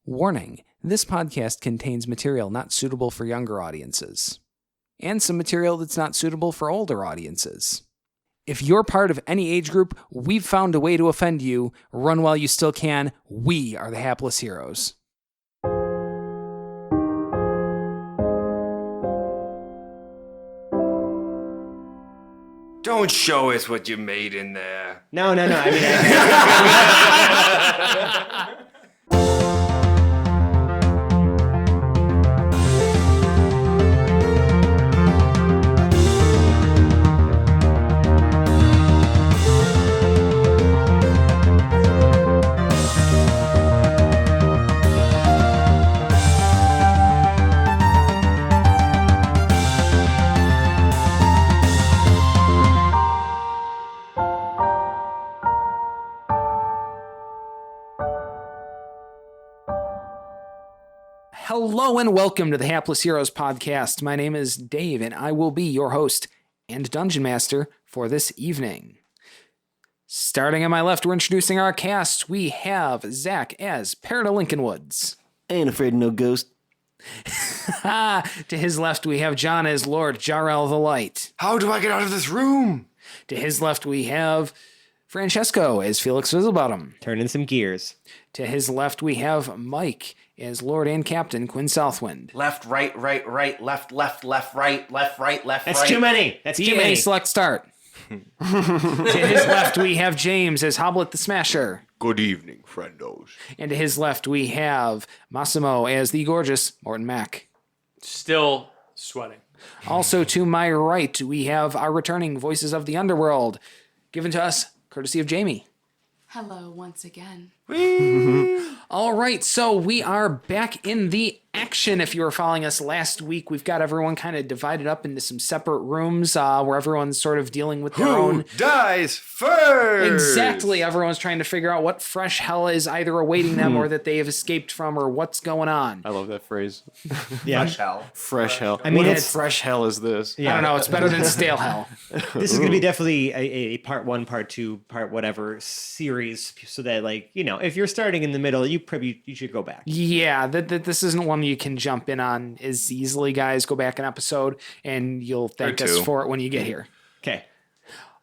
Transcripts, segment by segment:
Warning, this podcast contains material not suitable for younger audiences, and some material that's not suitable for older audiences. If you're part of any age group, we've found a way to offend you. Run while you still can. We are the hapless heroes. Don't show us what you made in there. No. I mean, Hello and welcome to the Hapless Heroes podcast. My name is Dave and I will be your host and dungeon master for this evening. Starting on my left, we're introducing our cast. We have Zach as Parrot of Lincoln Woods. ain't afraid of no ghost. To his left, we have John as Lord Jarrell the Light. How do I get out of this room? To his left, we have Francesco as Felix Fizzlebottom. Turning some gears. To his left, we have Mike as Lord and Captain Quinn Southwind. Left, right, left, right. That's too many. That's too many. Select start. To his left, we have James as Hoblet the Smasher. Good evening, friendos. And to his left, we have Massimo as the gorgeous Morton Mack. Still sweating. Also to my right, we have our returning Voices of the Underworld, given to us courtesy of Jamie. Hello once again. All right, so we are back in the action. If you were following us last week, we've got everyone kind of divided up into some separate rooms where everyone's sort of dealing with their own. Who dies first? Exactly. Everyone's trying to figure out what fresh hell is either awaiting them or that they have escaped from or what's going on. I love that phrase. Yeah. Fresh hell. Fresh hell. I mean, what it's fresh hell is this? I don't know. It's better than stale hell. This is going to be definitely a part one, part two, part whatever series, so that, like, you know, if you're starting in the middle, you should go back. Yeah, this isn't one you can jump in on as easily, guys. Go back an episode and you'll thank us for it when you get here. Okay.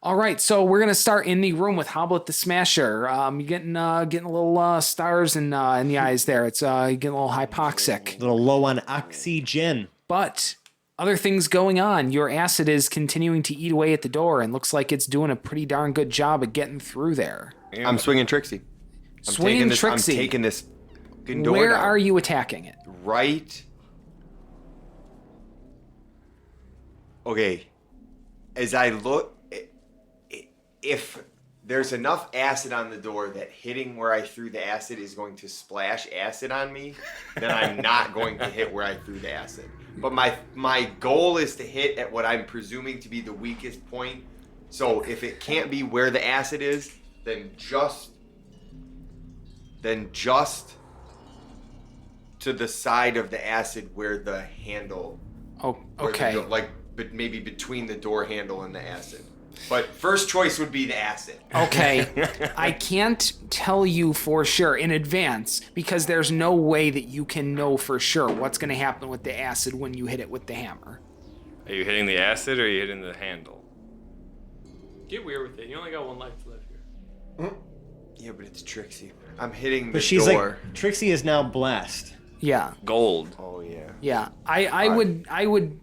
All right, so we're gonna start in the room with Hoblet the Smasher. You're getting a little stars in the eyes there. It's getting a little hypoxic, A little low on oxygen. but other things going on. Your acid is continuing to eat away at the door, and looks like it's doing a pretty darn good job of getting through there. I'm swinging Trixie. Swinging Trixie. I'm taking this fucking door Where down. are you attacking it? Right. Okay. As I look, if there's enough acid on the door that hitting where I threw the acid is going to splash acid on me, then I'm not going to hit where I threw the acid. But my goal is to hit at what I'm presuming to be the weakest point. So if it can't be where the acid is, then just to the side of the acid where the handle. Oh, okay. But maybe between the door handle and the acid. But first choice would be the acid. Okay, I can't tell you for sure in advance because there's no way that you can know for sure what's going to happen with the acid when you hit it with the hammer. Are you hitting the acid or are you hitting the handle? Get weird with it. You only got one life to live here. Yeah, but it's Trixie. I'm hitting the But she's door. like, Trixie is now blessed. Yeah, Gold. Oh yeah. yeah. I would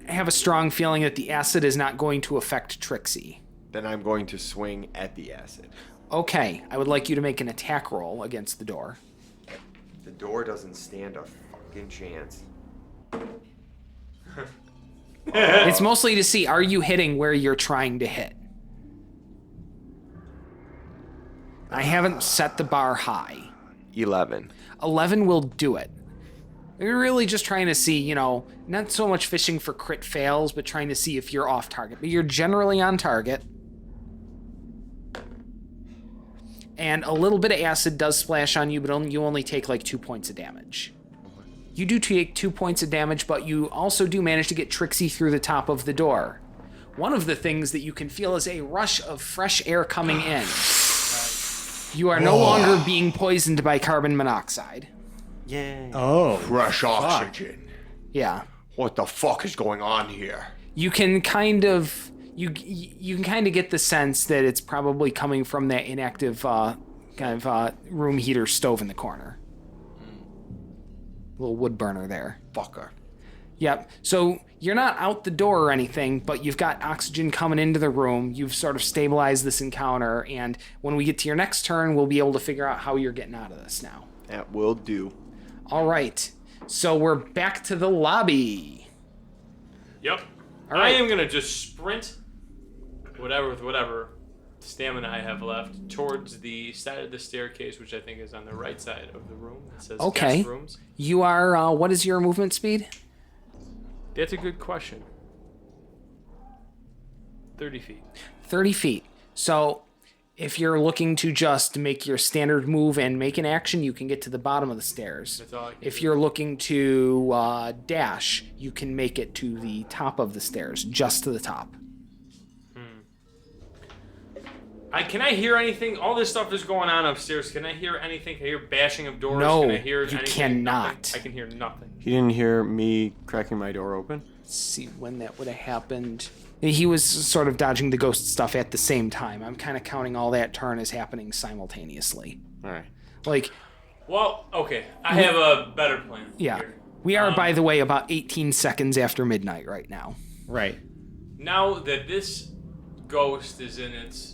have a strong feeling that the acid is not going to affect Trixie. Then I'm going to swing at the acid. Okay, I would like you to make an attack roll against the door. The door doesn't stand a fucking chance. It's mostly to see, are you hitting where you're trying to hit? I haven't set the bar high. 11. 11 will do it. You're really just trying to see, not so much fishing for crit fails, but trying to see if you're off target. But you're generally on target. And a little bit of acid does splash on you, but you only take like 2 points of damage. You do take 2 points of damage, but you also do manage to get Trixie through the top of the door. One of the things that you can feel is a rush of fresh air coming in. You are no longer being poisoned by carbon monoxide. Yay. Oh. Fresh oxygen. Yeah. What the fuck is going on here? You can kind of you can kind of get the sense that it's probably coming from that inactive room heater stove in the corner. Little wood burner there. Fucker. Yep. So you're not out the door or anything, but you've got oxygen coming into the room. You've sort of stabilized this encounter, and when we get to your next turn, we'll be able to figure out how you're getting out of this now. That will do. All right. So we're back to the lobby. Yep. All right. I am gonna just sprint, whatever stamina I have left, towards the side of the staircase, which I think is on the right side of the room. It says Okay. guest rooms. You are, what is your movement speed? That's a good question. 30 feet. 30 feet. So if you're looking to just make your standard move and make an action, you can get to the bottom of the stairs. That's all I can If do. you're looking to dash, you can make it to the top of the stairs, just to the top. Can I hear anything? All this stuff is going on upstairs. Can I hear anything? Can I hear bashing of doors? No, Can I hear you anything? cannot. Nothing? I can hear nothing. You didn't hear me cracking my door open? Let's see when that would have happened. He was sort of dodging the ghost stuff at the same time. I'm kind of counting all that turn as happening simultaneously. All right. Like, Well, okay. I have a better plan. yeah. Here. We are, by the way, about 18 seconds after midnight right now. Right. Now that this ghost is in its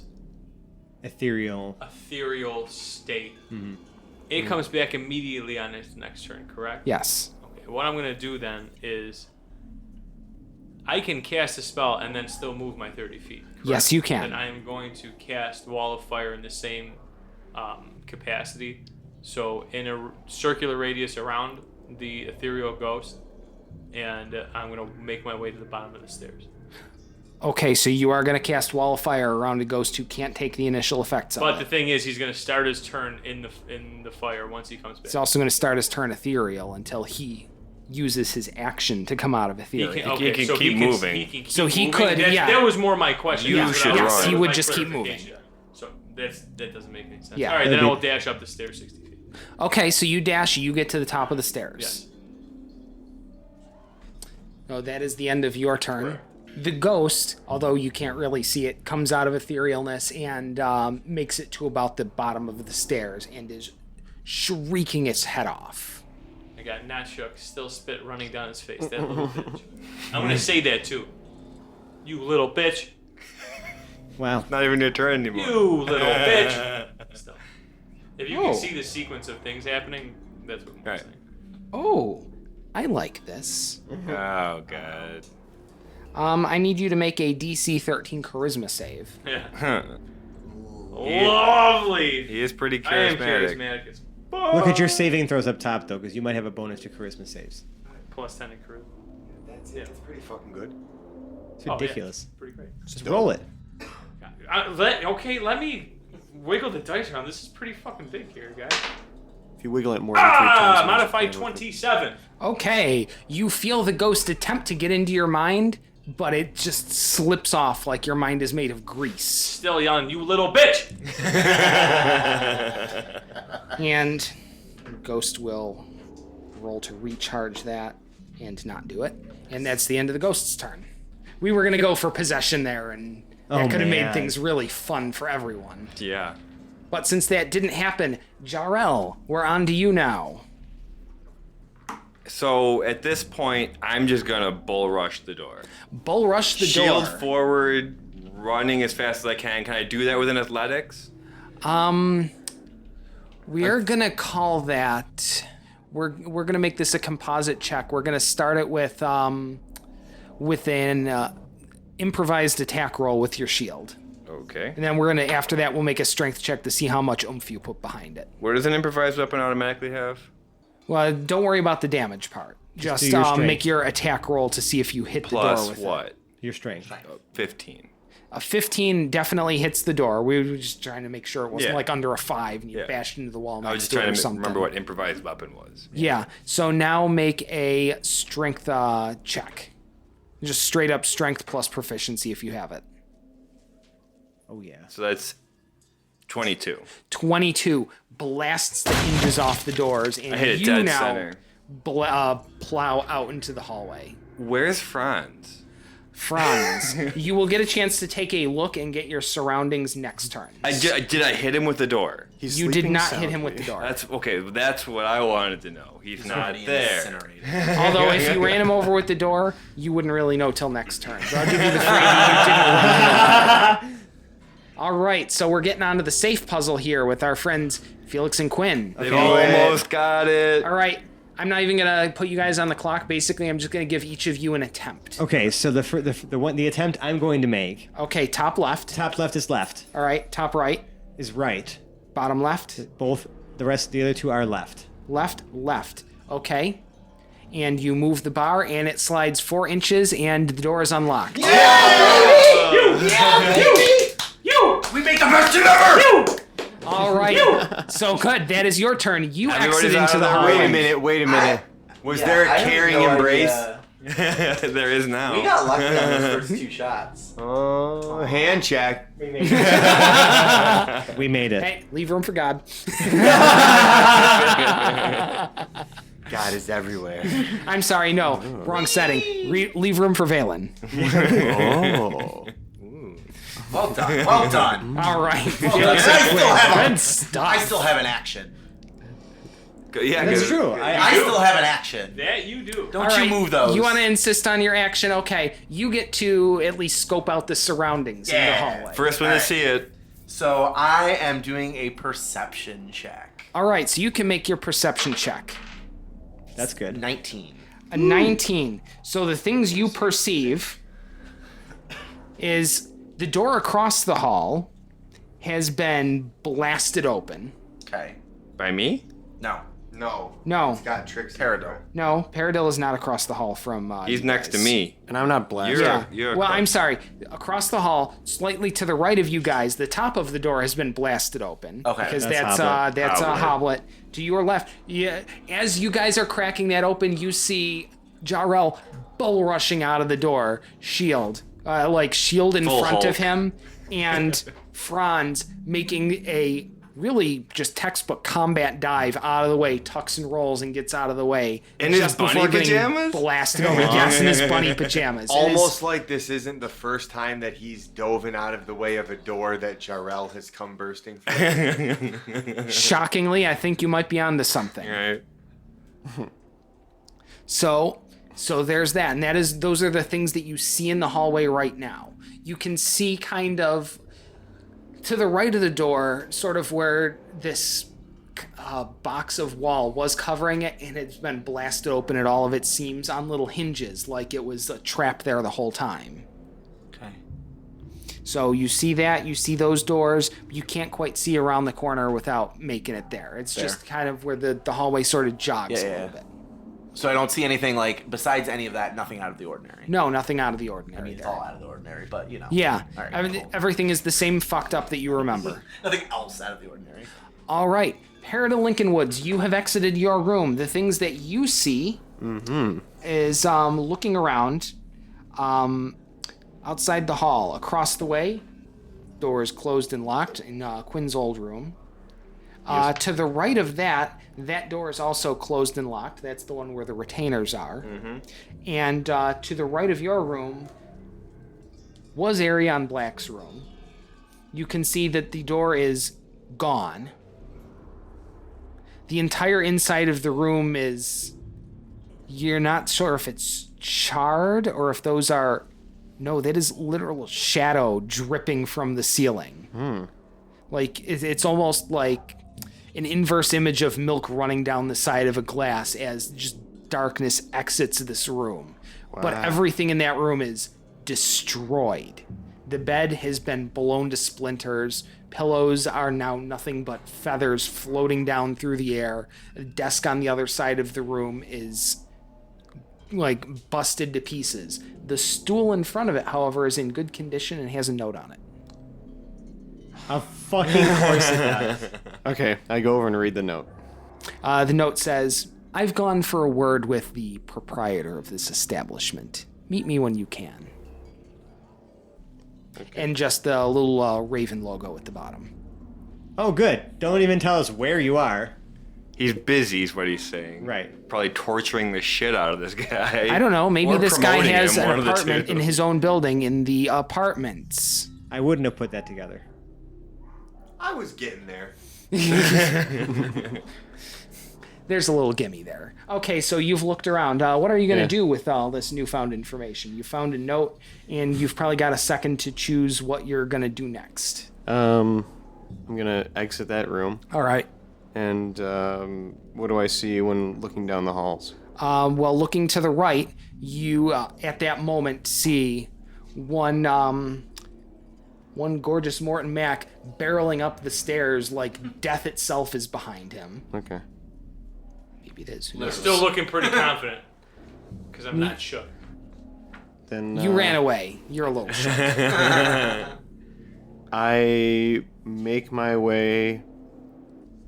Ethereal. ethereal state, it comes back immediately on its next turn, correct? Yes. Okay. What I'm going to do then is I can cast a spell and then still move my 30 feet. Correct? Yes, you can. And I am going to cast Wall of Fire in the same capacity. So in a circular radius around the ethereal ghost, and I'm going to make my way to the bottom of the stairs. Okay, so you are going to cast Wall of Fire around a ghost who can't take the initial effects of But it. the thing is, he's going to start his turn in the fire once he comes back. He's also going to start his turn ethereal until he uses his action to come out of ethereal. He can keep moving. He can keep So he moving. could, yeah. That was more my question. You That's what should I was- run. that He was would my just keep clarification. So that doesn't make any sense. Yeah. All right, then It'll I'll be- dash up the stairs 60 feet. Okay, so you dash, you get to the top of the stairs. Yes. Oh, that is the end of your turn. The ghost, although you can't really see it, comes out of etherealness and makes it to about the bottom of the stairs and is shrieking its head off. I got not shook, still spit running down his face. That little bitch. I'm gonna say that too. You little bitch. Wow. Not even your turn anymore. You little bitch. Still. If you Oh. can see the sequence of things happening, that's what I'm Right. saying. Oh, I like this. Oh, God. I need you to make a DC 13 charisma save. Yeah. Lovely. He is pretty I am charismatic. charismatic as Look at your saving throws up top, though, because you might have a bonus to charisma saves. plus 10 in charisma. That's it. That's pretty fucking good. It's Oh, yeah. ridiculous. Pretty great. Just roll it. Let me wiggle the dice around. This is pretty fucking big here, guys. If you wiggle it more than 3 times... it Modified makes it 27. Okay, you feel the ghost attempt to get into your mind, but it just slips off like your mind is made of grease. Still yelling, you little bitch! And the ghost will roll to recharge that and not do it. And that's the end of the ghost's turn. We were going to go for possession there, and that Oh, could have made man. things really fun for everyone. Yeah. But since that didn't happen, Jarrell, we're on to you now. So at this point, I'm just gonna bull rush the door. Bull rush the Shield door. forward, running as fast as I can. Can I do that within athletics? We're gonna call that. We're gonna make this a composite check. We're gonna start it with an improvised attack roll with your shield, Okay. and then we're gonna after that we'll make a strength check to see how much oomph you put behind it. What does an improvised weapon automatically have? Well, don't worry about the damage part. Just do your strength. make your attack roll to see if you hit the door Plus with what? Your strength. 15. A 15 definitely hits the door. We were just trying to make sure it wasn't Yeah. like under a 5 and you Yeah. bashed into the wall I was next just to it trying or to something. remember what improvised weapon was. Yeah. So now make a strength check. Just straight up strength plus proficiency if you have it. Oh, yeah. So that's 22. 22 blasts the hinges off the doors, and I hit it you dead now center. plow out into the hallway. Where's Franz? Franz, you will get a chance to take a look and get your surroundings next turn. Did I hit him with the door? He's You did sleeping not hit him with the soundly. door. That's okay. That's what I wanted to know. He's not Already there. incinerated. Although if you ran him over with the door, you wouldn't really know till next turn. So I'll give you the freebie. You didn't run him over. All right, so we're getting onto the safe puzzle here with our friends Felix and Quinn. They've almost got it. All right, I'm not even gonna put you guys on the clock. Basically, I'm just gonna give each of you an attempt. Okay, so the attempt I'm going to make. Okay, top left. Top left is left. All right, top right. Is right. Bottom left. Both the other two are left. Left, left. Okay. And you move the bar, and it slides 4 inches, and the door is unlocked. We make the best shit ever! All right. So good. That is your turn. You Everybody's exit out into of the the hallway. Wait a minute. Was there a caring embrace? There is now. We got lucky on those first 2 shots. Oh, hand check. We made it. Hey, leave room for God. God is everywhere. I'm sorry. No, wrong setting. Leave room for Valen. Oh. Well done. Well done. All right. Well done. And I Good stuff. I still have an action. Yeah, That's 'cause- true. I still have an action. That you do. Don't All you right, move those. You want to insist on your action? Okay. You get to at least scope out the surroundings in the Yeah. hallway. First one to Alright. see it. So I am doing a perception check. All right. So you can make your perception check. That's good. 19. A 19. So the things you perceive is the door across the hall has been blasted open. Okay. By me? No. No. No, It's got tricks. Peridot. no, Paradil is not across the hall from. He's you next to guys. me. And I'm not blasted. Yeah. Well, I'm sorry. Across the hall, slightly to the right of you guys, the top of the door has been blasted open. Okay. Because That's that's Hoblet. a Hoblet. To your left, yeah. As you guys are cracking that open, you see Jarrell bull rushing out of the door, shield in Full front of Hulk. him, and Franz making a really just textbook combat dive out of the way, tucks and rolls and gets out of the way. In his just bunny before getting pajamas? blasted over. Yes, in his bunny pajamas. It is- Almost like this isn't the first time that he's dove out of the way of a door that Jarrell has come bursting through. shockingly, I think you might be onto something. Alright. So there's that, and those are the things that you see in the hallway right now. You can see kind of to the right of the door, sort of where this box of wall was covering it, and it's been blasted open at all of its seams on little hinges, like it was a trap there the whole time. Okay. So you see that, you see those doors. You can't quite see around the corner without making it there. It's just kind of where the hallway sort of jogs a little bit. So I don't see anything besides any of that, nothing out of the ordinary. No, nothing out of the ordinary. I mean, it's there. all out of the ordinary, but you know. Yeah, All right, cool. everything is the same fucked up that you remember. Nothing else out of the ordinary. All right, Paradil Lincoln Woods, you have exited your room. The things that you see is looking around outside the hall. Across the way, door is closed and locked in Quinn's old room. To the right of that door is also closed and locked. That's the one where the retainers are. And to the right of your room was Arion Black's room. You can see that the door is gone. The entire inside of the room is... You're not sure if it's charred or if those are... No, that is literal shadow dripping from the ceiling. Like, it's almost like an inverse image of milk running down the side of a glass as just darkness exits this room. But everything in that room is destroyed. The bed has been blown to splinters. Pillows are now nothing but feathers floating down through the air. The desk on the other side of the room is like busted to pieces. The stool in front of it, however, is in good condition and has a note on it. Of fucking course it does. Okay, I go over and read the note. The note says, I've gone for a word with the proprietor of this establishment. Meet me when you can. And just the little Raven logo at the bottom. Oh, good. Don't even tell us where you are. He's busy, is what he's saying. Right. Probably torturing the shit out of this guy. I don't know. Maybe Or this guy promoting has him, an one of the apartment two. in his own building in the apartments. I wouldn't have put that together. I was getting there. There's a little gimme there. Okay, so you've looked around. What are you going to Yeah. do with all this newfound information? You found a note, and you've probably got a second to choose what you're going to do next. I'm gonna exit that room. All right. And what do I see when looking down the halls? Well, looking to the right, you at that moment see one gorgeous Morton Mac barreling up the stairs like death itself is behind him. Okay. Maybe it is. Who I'm knows? still looking pretty confident because I'm not shook. Then You ran away. You're a little shook. I make my way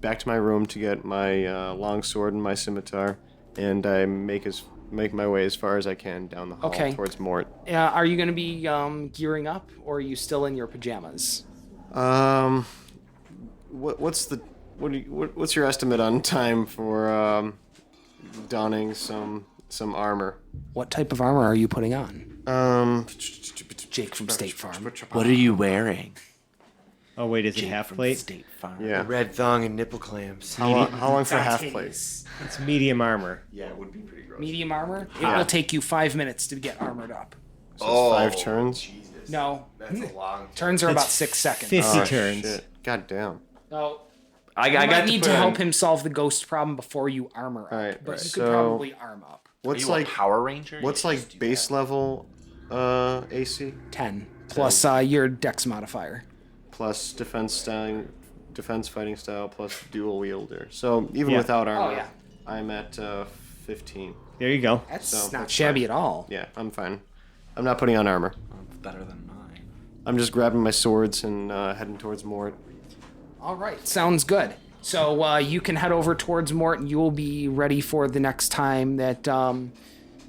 back to my room to get my long sword and my scimitar, and I make my way as far as I can down the hall Okay. towards Mort. Are you going to be gearing up, or are you still in your pajamas? What's your estimate on time for donning some armor? What type of armor are you putting on? Jake from State Farm. What are you wearing? Oh, wait, is it half From plate? State Farm. Yeah. Red thong and nipple clamps. How long for half plate? Hideous. It's medium armor. Yeah, it would be pretty gross. Medium armor? It Yeah. will take you 5 minutes to get armored up. So it's 5 turns. Jesus. No. That's a long Turns are about 6 seconds. 50 Oh, turns. shit. God damn. No. I You got might to need put to on- help him solve the ghost problem before you armor up. Alright, but you so- could probably arm up. Are What's you like a Power Ranger? what's You like just do base that. level AC 10. Plus your dex modifier. plus defense fighting style plus dual wielder. So even Yeah. without armor, Oh, yeah. I'm at 15. There you go. That's So, not that's shabby fine. at all. Yeah, I'm fine. I'm not putting on armor. It's better than mine. I'm just grabbing my swords and heading towards Mort. All right. Sounds good. So you can head over towards Mort, and you will be ready for the next time that by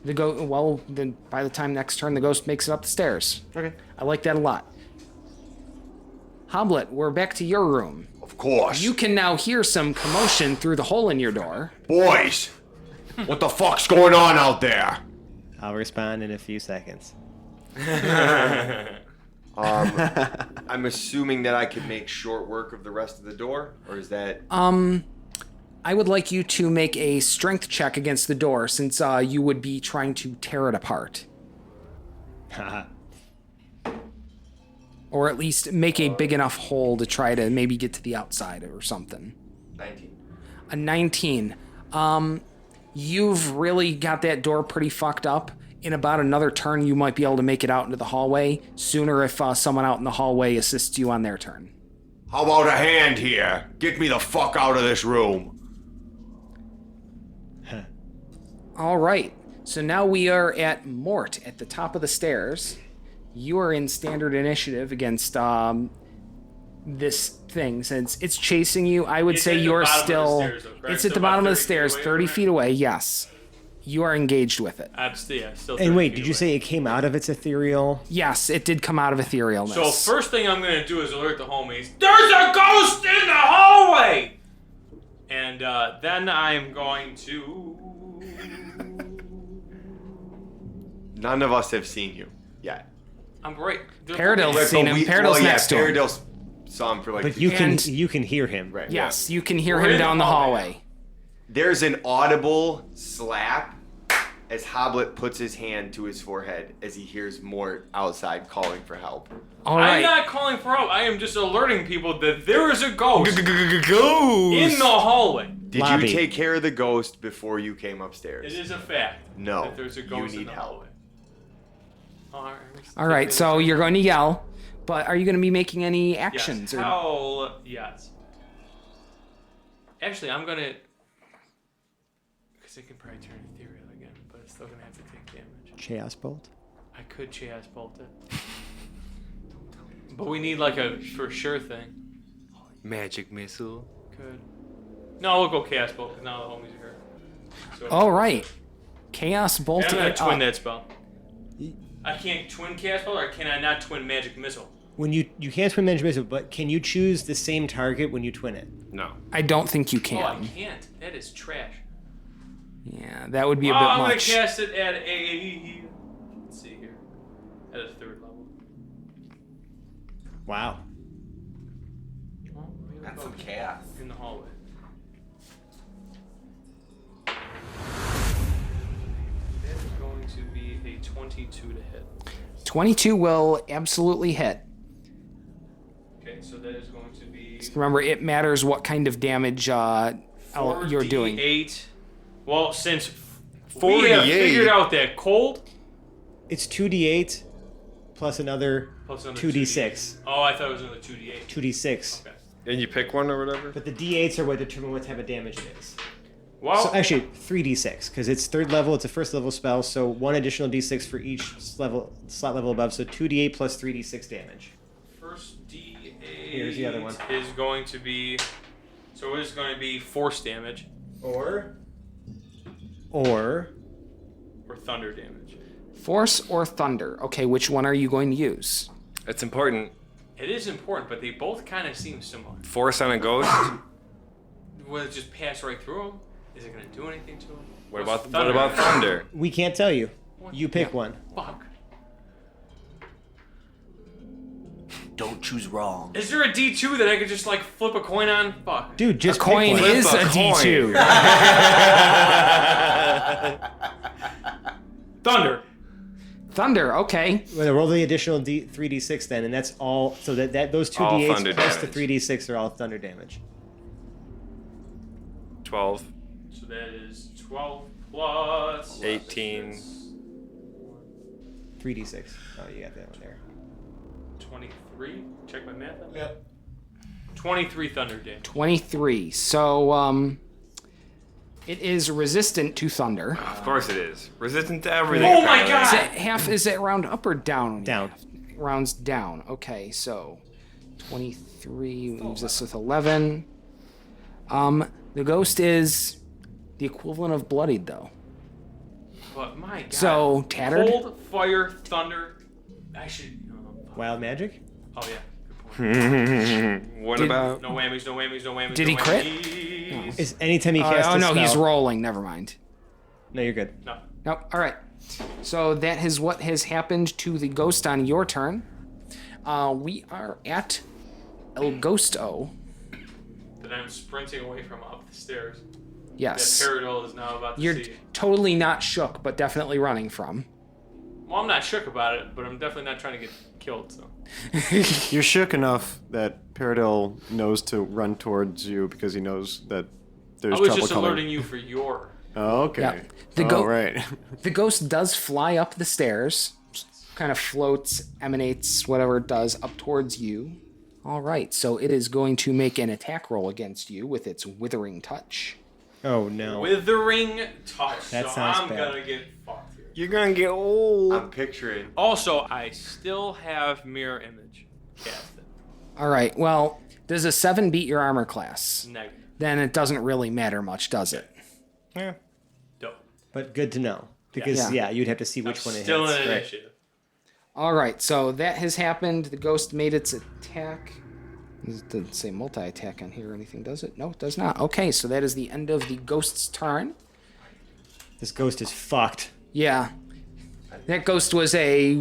the time next turn the ghost makes it up the stairs. Okay. I like that a lot. Hoblet, we're back to your room. Of course. You can now hear some commotion through the hole in your door. Boys, what the fuck's going on out there? I'll respond in a few seconds. I'm assuming that I can make short work of the rest of the door, or is that? I would like you to make a strength check against the door, since you would be trying to tear it apart. Haha. Or at least make a big enough hole to try to maybe get to the outside or something. 19. A 19. You've really got that door pretty fucked up. In about another turn, you might be able to make it out into the hallway sooner if someone out in the hallway assists you on their turn. How about a hand here? Get me the fuck out of this room. All right. So now we are at Mort at the top of the stairs. You are in standard initiative against this thing. Since it's chasing you, I would It's say at the you're bottom of the still... stairs, though, correct? It's at So the about bottom of the 30 feet stairs, away 30 from feet away, yes. You are engaged with it. I'm still. And 30 wait, feet did you away. say it came out of its ethereal? Yes, it did come out of etherealness. So first thing I'm gonna do is alert the homies. There's a ghost in the hallway. And then I'm going to. None of us have seen you yet. I'm great. Paradil's seen him. Paradil's next to him. Paradil's saw him for like. But 2 you seconds. can you can hear him. Right. Yes, you can hear We're him in the down the hallway. hallway. There's an audible slap as Hoblet puts his hand to his forehead as he hears Mort outside calling for help. All I'm right. not calling for help. I am just alerting people that there is a ghost in Ghost. the hallway. Did Lobby. you take care of the ghost before you came It upstairs? is a fact. No, That there's a you ghost in need the help. hallway. Alright. All right, so you're going to yell, but are you going to be making any Yes. actions? Or... Hell yes. Actually, I'm gonna. Because it can probably turn ethereal again, but it's still gonna have to take damage. Chaos bolt. I could chaos bolt it. But we need like a for sure thing. Magic missile. Could. No, we'll go chaos bolt because now the homies are here. So, All right. Chaos Bolt And I'm gonna it twin up. that spell. I can't twin chaos bolt, or can I not twin magic missile? When you can't twin manage missile, but can you choose the same target when you twin it? No. I don't think you Oh, I can. can't. That is trash. Yeah, that would be a bit I'm much. gonna cast it at a. Let's see here. At a 3rd level. Wow. Well, maybe That's I'll some go chaos. in the hallway. That is going to be a 22 to hit. 22 will absolutely hit. Okay, so that is going to be. Remember, it matters what kind of damage you're doing. 8. Well, since we 48. have figured out that cold It's 2d8 plus another plus another 2d6. Oh, I thought it was another 2d8. 2d6. Okay. And you pick one or whatever? But the d8s are what determine what type of damage it is. Well, So actually, 3d6 because it's 3rd level. It's a 1st level spell, so 1 additional d6 for each slot level above. So 2d8 plus 3d6 damage. first D8 Here's the other one. is going to be. So it is going to be force damage Or thunder damage. Force or thunder? Okay, which one are you going to use? It's important. It is important, but they both kind of seem similar. Force on a ghost? Will it just pass right through them? Is it going to do anything to them? What about thunder? we can't tell you. You pick one. Fuck. Don't choose wrong. Is there a D2 that I could just like flip a coin on? Fuck. Dude, just A coin pick one. is Flip a a coin. D2. Thunder. Thunder, okay. Well, roll the additional 3d6 then, and that's all. So that those two All d8s thunder plus the damage. 3d6 are all thunder damage. 12. So that is 12 plus 18. 3d6. Oh, you got that one there. 23. Check my math. Yep. 23 thunder damage. 23. So, it is resistant to thunder. Of course it is. Resistant to everything. Oh my apparently. God! Is it round up or down? Down. Rounds down. Okay, so 23 leaves us with 11. The ghost is the equivalent of bloodied, though. But my God. So, tattered? Cold, fire, thunder. I should. Wild magic? Oh yeah. Good point. What Did- about... No whammies. No whammies. No whammies. Did no he crit? whammies. Is anytime you cast Oh a no, spell. he's rolling. Never mind. No, you're good. No. Nope. All right. So that is what has happened to the ghost on your turn. We are at El Ghosto. That I'm sprinting away from up the stairs. Yes. That Paradol is now about to You're see. totally not shook, but definitely running from. Well, I'm not shook about it, but I'm definitely not trying to get killed. So. You're shook enough that Paradil knows to run towards you because he knows that there's I was trouble just coming. alerting you for your. Oh, okay. Yeah. The Oh, go- right. The ghost does fly up the stairs, kind of floats, emanates, whatever it does, up towards you. All right, so it is going to make an attack roll against you with its withering touch. Oh, no. Withering touch. That so sounds I'm bad. gonna get fucked here. You're gonna get old. I'm picturing. Also, I still have mirror image casted. All right, well, does a 7 beat your armor class? Negative. Then it doesn't really matter much, does it? Yeah. Dope. But good to know. Because, Yeah. yeah, you'd have to see which I'm one it still hits. in Right. initiative. All right, so that has happened. The ghost made its attack. It doesn't say multi-attack on here or anything, does it? No, it does not. Okay, so that is the end of the ghost's turn. This ghost is fucked. Yeah. That ghost was a,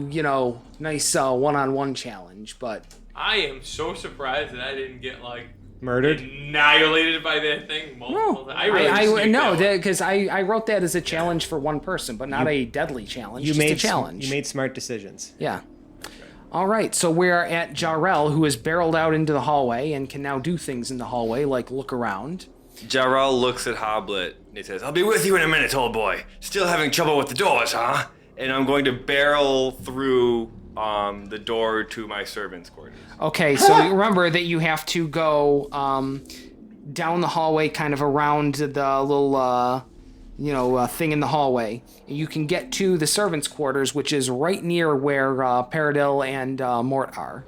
nice one-on-one challenge, but... I am so surprised that I didn't get like Murdered? annihilated by that thing multiple No, times. I really just sneaked no, that one. because I wrote that as a challenge for one person, but not a deadly challenge. You just made a challenge. You made smart decisions. Yeah. All right, so we're at Jarrell, who has barreled out into the hallway and can now do things in the hallway, like look around. Jarrell looks at Hoblet and he says, "I'll be with you in a minute, old boy. Still having trouble with the doors, huh?" And I'm going to barrel through the door to my servant's quarters. Okay, so remember that you have to go down the hallway, kind of around the little, thing in the hallway. You can get to the servants' quarters, which is right near where Paradil and Mort are.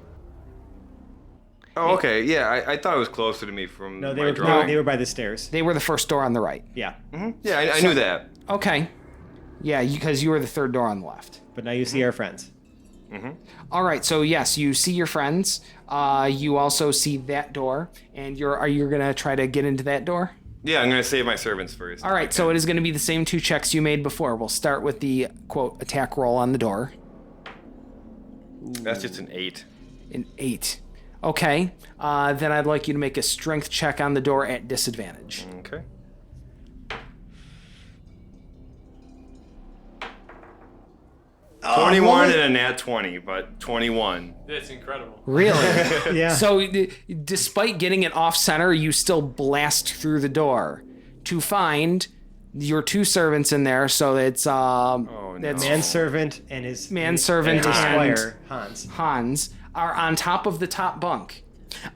Oh, okay. Yeah, I thought it was closer to me from No, my drawing. they were by the stairs. They were the first door on the right. Yeah. Yeah, I knew that. Okay. Yeah, because you were the third door on the left. But now you see our friends. All right, so yes, you see your friends. You also see that door, and are you gonna try to get into that door? Yeah, I'm gonna save my servants first. All right, so it is going to be the same 2 checks you made before. We'll start with the quote attack roll on the door. That's just an 8. An 8. Okay, then I'd like you to make a strength check on the door at disadvantage. Okay. Oh, 21 and a nat 20, but 21. That's incredible. Really? Yeah. So, despite getting it off center, you still blast through the door to find your 2 servants in there. So it's no. that's Manservant and his Manservant and his and squire Hans. Hans are on top of the top bunk.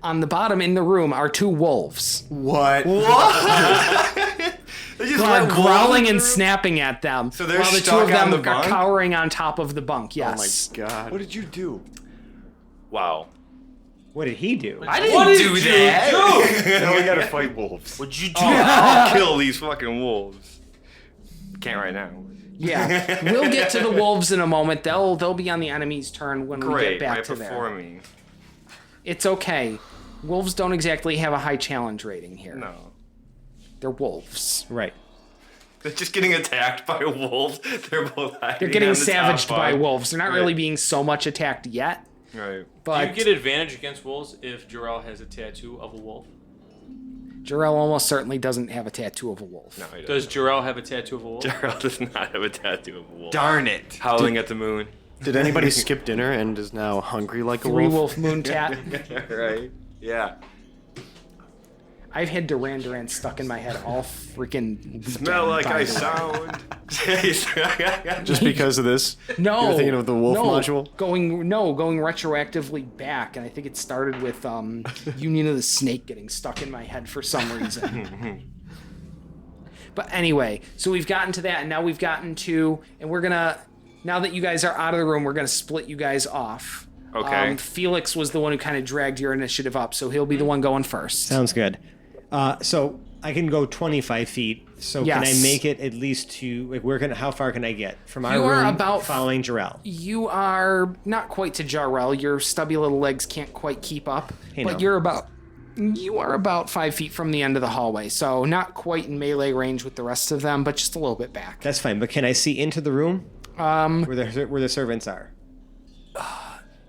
On the bottom in the room are 2 wolves. What? They just Who are let growling wolves and through? snapping at them. So they're while the 2 stuck of them on the are bunk? cowering on top of the bunk. Oh Yes. my god. What did you do? Wow. What did he do? I didn't do that. Now we gotta fight wolves. What'd you do? I'll kill these fucking wolves. Can't right now. Yeah. We'll get to the wolves in a moment. They'll be on the enemy's turn when we get Great, back right to before there. me. It's okay. Wolves don't exactly have a high challenge rating here. No. They're wolves. Right. They're just getting attacked by wolves. They're both hiding They're getting on the top savaged by bunk. wolves. They're not really being so much attacked yet. Right. But Do you get advantage against wolves if Jarrell has a tattoo of a wolf? Jarrell almost certainly doesn't have a tattoo of a wolf. No, he Does Jarrell have a tattoo of a wolf? Gerald does not have a tattoo of a wolf. Darn it. Howling at the moon. Did anybody skip dinner and is now hungry like a 3 wolf? wolf moon tat. Right? Yeah. I've had Duran Duran stuck in my head all freaking Smell like by I the way. sound. Just because of this? No, You're thinking of the wolf module? Going retroactively back, and I think it started with Union of the Snake getting stuck in my head for some reason. But anyway, so we've gotten to that, and now we've gotten to, and we're gonna, now that you guys are out of the room, we're gonna split you guys off. Okay. Felix was the one who kind of dragged your initiative up, so he'll be the one going first. Sounds good. So I can go 25 feet. So can I Yes. make it at least to like how far can I get from our You are room about- following Jarrell? You are not quite to Jarrell. Your stubby little legs can't quite keep up, Hey, but no. you are about 5 feet from the end of the hallway, so not quite in melee range with the rest of them, but just a little bit back. That's fine. But can I see into the room where the servants are?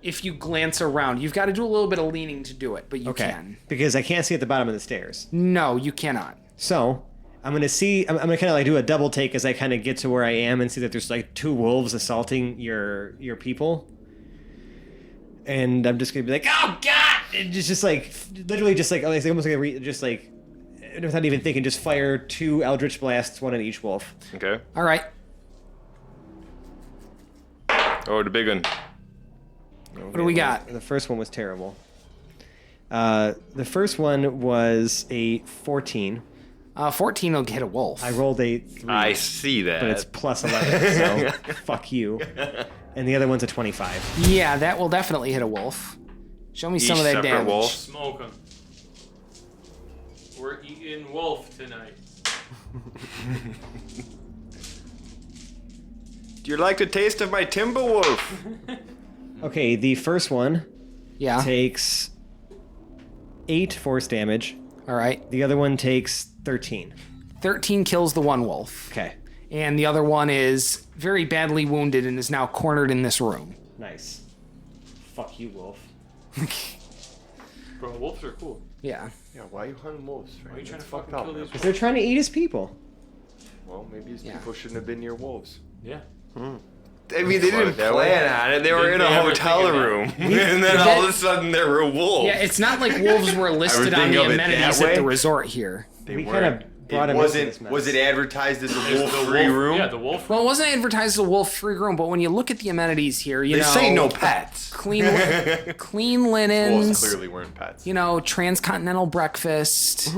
If you glance around, you've got to do a little bit of leaning to do it, but you Okay. can. Because I can't see at the bottom of the stairs. No, you cannot. So I'm gonna see. I'm gonna kind of like do a double take as I kind of get to where I am and see that there's like 2 wolves assaulting your people. And I'm just gonna be like, oh god! And just like literally just like almost like just like without even thinking, just fire 2 eldritch blasts, 1 at each wolf. Okay. All right. Oh, the big one. What do we got? The first one was terrible. The first one was a 14. 14 will hit a wolf. I rolled a 3, I see that. but it's plus 11, so fuck you. And the other one's a 25. Yeah, that will definitely hit a wolf. Show me some of that separate damage. wolf. Smoke them. We're eating wolf tonight. Do you like the taste of my Timberwolf? Okay, the first one Yeah. takes 8 force damage. All right. The other one takes 13. 13 kills the one wolf. Okay, And the other one is very badly wounded and is now cornered in this room. nice. Fuck you, wolf. Bro, wolves are cool. Yeah. Yeah, why are you hunting wolves? Why are you trying That's to fucking fucked up, kill man. these Because they're trying to eat his people. Well, maybe his Yeah. people shouldn't have been near wolves. Yeah. I mean, they didn't That way? plan on it. They were in Didn't a they ever hotel think of that? room. And then all of a sudden there were wolves. Yeah, it's not like wolves were listed on think the of it that amenities at the way? resort here. They We weren't. kind of brought It him into this wasn't. mess. Was it advertised as a The wolf-free wolf- room? Yeah, the wolf. Well, it wasn't advertised as a wolf-free room, but when you look at the amenities here, you They know, say no pets. clean Wolves linens, clearly weren't pets. you know, transcontinental breakfast,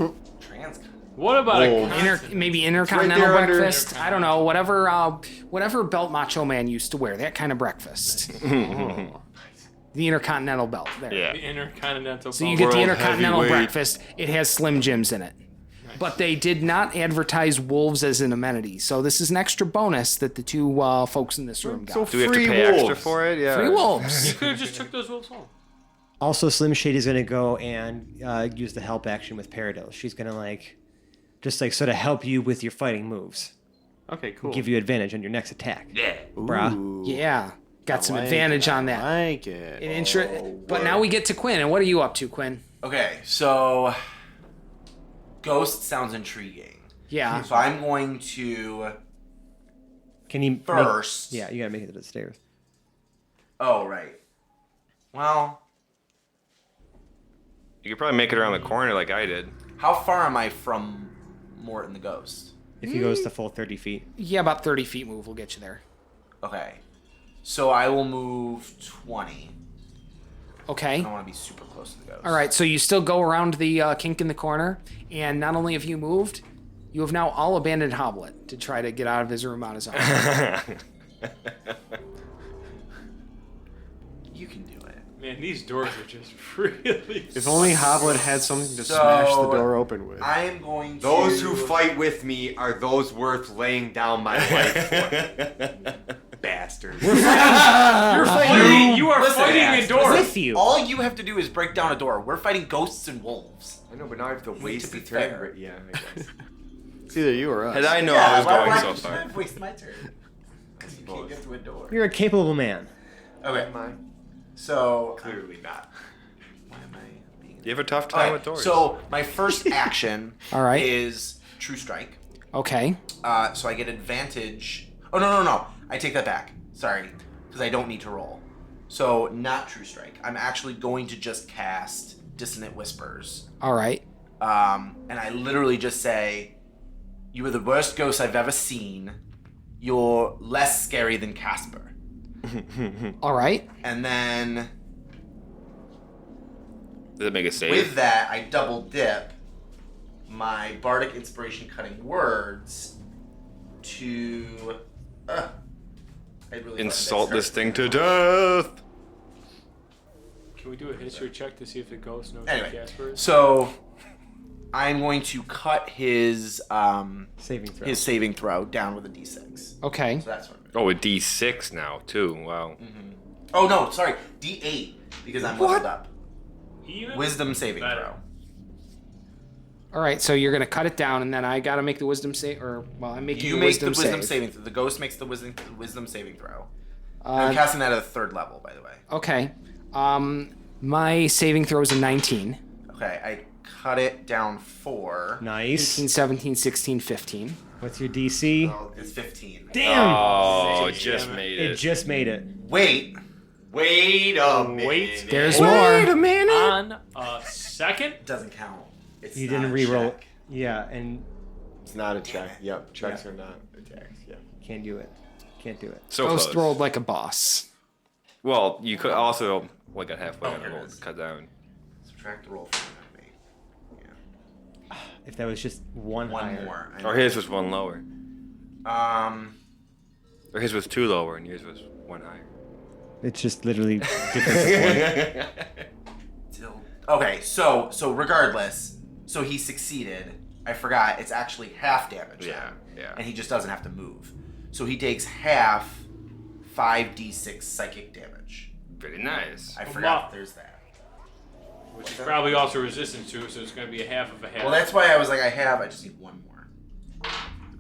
What about Wolves. a maybe intercontinental right there under- breakfast. I don't know, whatever belt Macho Man used to wear, that kind of breakfast. The intercontinental belt there. Yeah. the intercontinental? So you belt? get the World intercontinental heavyweight. breakfast. It has Slim Jims in it. but they did not advertise wolves as an amenity. So this is an extra bonus that the two folks in this room got. So Do we have to free pay extra wolves. for it? Yeah. Free wolves. You could have just took those wolves home. Also, Slim Shady's gonna go and use the help action with Paradil. She's gonna just sort of help you with your fighting moves, Okay, cool. give you advantage on your next attack. Yeah. Brah. Ooh, Yeah, got some I like advantage it. on that. I like it. But now we get to Quinn, and what are you up to, Quinn? Okay, so ghost sounds intriguing. Yeah. So I'm going to Can you first. Yeah, you gotta make it to the stairs. Oh right. Well, You could probably make it around the corner like I did. how far am I from Morton the ghost? If he goes the full 30 feet. Yeah, about 30 feet move will get you there. Okay. So I will move 20. Okay. I don't want to be super close to the ghost. All right, so you still go around the kink in the corner, and not only have you moved, you have now all abandoned Hoblet to try to get out of his room on his own. You can do it. Man, these doors are just really. If only Hoblet had something to So, smash the door open with. I am going to. Those who fight with me are those worth laying down my life for. Bastards. You're fighting. You are Listen, fighting Axe, a door. With you. All you have to do is break down a door. We're fighting ghosts and wolves. I know, but now I have to waste be the turn. fair. But yeah, I guess. It's either you or us. Had I known I was going so should I far. waste my turn? Because you can't get to a door. You're a capable man. Okay. Am I? So. Clearly not. Why am I being? You have a tough time Alright, with doors. so my first action All right. is True Strike. Okay. So I get advantage. Oh no! I take that back. Sorry, because I don't need to roll. So not True Strike. I'm actually going to just cast Dissonant Whispers. All right. And I literally just say, "You are the worst ghost I've ever seen. You're less scary than Casper." All right. And then Does it make a save? with that, I double dip my Bardic Inspiration Cutting Words to. I really Insult thought this that thing to started- death. Can we do a history check to see if the ghost knows Anyway, who Casper is? so I'm going to cut his Saving throw. his saving throw down with a d6. Okay. So that's what I'm Oh, a D6 now too. Wow. Oh no, sorry, d8 because I'm leveled up. Even Wisdom saving better. throw. All right. So you're gonna cut it down, and then I gotta make the wisdom save, I'm making You the make wisdom, the wisdom save. saving throw. The ghost makes the wisdom saving throw. Uh, I'm casting that at a 3rd level, by the way. Okay. My saving throw is a 19. Okay, I cut it down 4. Nice. 18, 17, 16, 15. What's your DC? It's 15. Damn! Oh, just made It it. just made it. Wait. Wait a minute. Wait. There's more. minute! On a second. It doesn't count. It's You not didn't a re-roll. check. Yeah, and It's not a check. Yep, checks Yeah. are not attacks. Yeah. can't do it. Can't do it. So Ghost close. rolled like a boss. Well, you could also got halfway on here the it roll is. cut down. Subtract the roll from me. Yeah. If that was just one One higher. more. I Or know. his was one lower. Or his was 2 lower and yours was 1 higher. It's just literally different. Till- Okay, so regardless, so he succeeded. I forgot. It's actually half damage. Yeah, then, yeah. And he just doesn't have to move. So he takes half 5d6 psychic damage. Very nice. I Well, forgot Ma- there's that. Which is probably also resistant to, so it's going to be a half of a half. Well, that's why I was like, I just need one more.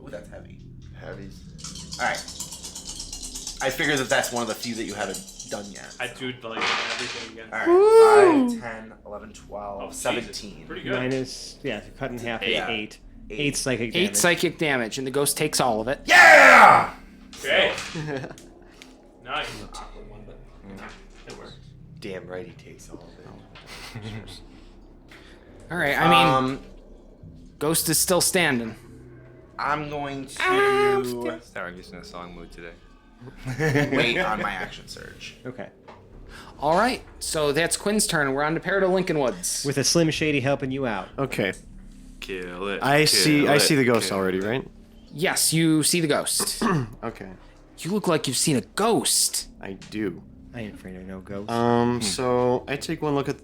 Ooh, that's heavy. Heavy. All right. I figure that's one of the few that you haven't done yet. I do like everything again. All right. 5, 10, 11, 12, Oh, Jesus. 17. Pretty good. Minus, yeah, cut in half is Yeah. 8. 8 psychic damage. 8 psychic damage, and the ghost takes all of it. Yeah! Okay. Nice. Awkward one, but it worked. Damn right he takes all of it. All right. I mean, ghost is still standing. I'm going to Sorry, I'm just in a song mood today. wait on my action surge. Okay. All right. So that's Quinn's turn. We're on to Parador Lincoln Woods. With a Slim Shady helping you out. Okay. Kill it. I see kill the it, ghost kill already, it. right? Yes, you see the ghost. Okay. You look like you've seen a ghost. I do. I ain't afraid of no ghosts. So I take one look at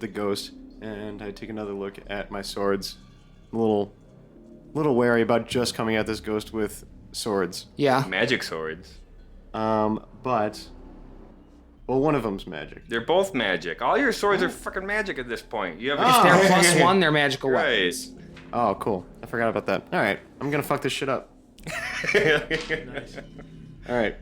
the ghost. and I take another look at my swords. I'm a little wary about just coming at this ghost with swords. Yeah. Magic swords. But one of them's magic. They're both magic. All your swords are fucking magic at this point. You have If they're plus one, they're magical Right. weapons. Oh, cool. I forgot about that. All right, I'm gonna fuck this shit up. Nice. All right,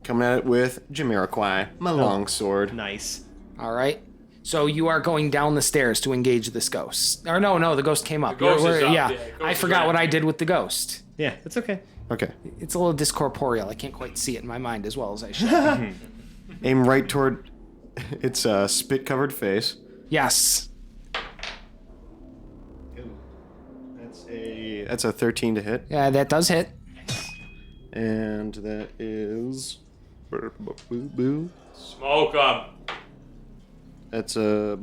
coming at it with Jamiroquai, my longsword. Nice. All right. So you are going down the stairs to engage this ghost. Or no, the ghost came up. The ghost is up, Yeah, yeah, the ghost I is forgot right what up I here. did with the ghost. Yeah, it's okay. Okay, It's a little discorporeal. I can't quite see it in my mind as well as I should. aim right toward its spit-covered face. Yes. That's a 13 to hit, Yeah, that does hit. and that is. Boo. Smoke 'em. That's a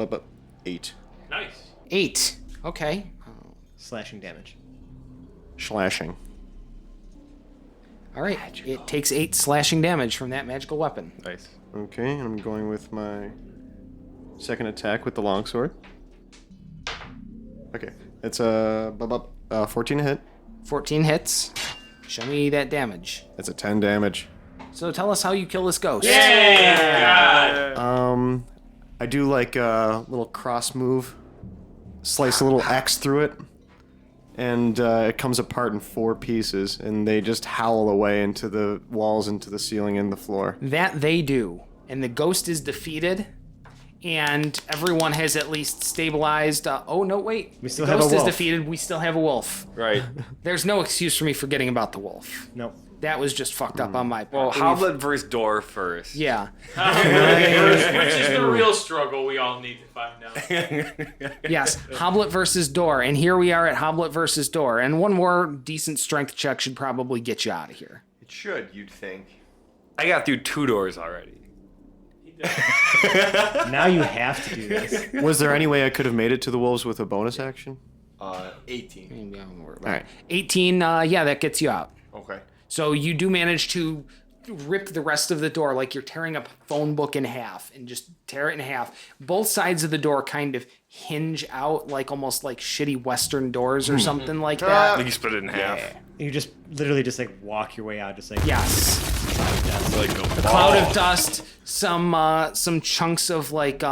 8. Nice. 8. Okay. Slashing damage. Slashing. All right. It takes 8 slashing damage from that magical weapon. Nice. Okay, and I'm going with my second attack with the longsword. Okay, it's a 14 to hit. 14 hits. Show me that damage. That's a 10 damage. So tell us how you kill this ghost. Yeah. I do like a little cross move, slice a little X through it, and it comes apart in 4 pieces, and they just howl away into the walls, into the ceiling, and the floor. That they do. And the ghost is defeated. And everyone has at least stabilized. Oh, no, wait. We still the have a ghost is wolf. defeated. We still have a wolf. Right. There's no excuse for me forgetting about the wolf. Nope. That was just fucked up on my Well, part. Hoblet versus Door first. Yeah. Which is the real struggle we all need to find out. Yes. Hoblet versus Door. And here we are at Hoblet versus Door. And one more decent strength check should probably get you out of here. It should, you'd think. I got through 2 doors already. Now you have to do this. Was there any way I could have made it to the wolves with a bonus action? 18. All right. 18, yeah, that gets you out. Okay. So you do manage to rip the rest of the door like you're tearing a phone book in half and just tear it in half. Both sides of the door kind of hinge out like almost like shitty Western doors or something like that. You split it in half. You just literally just like walk your way out, just like Yes. Like a Cloud of dust, some chunks of like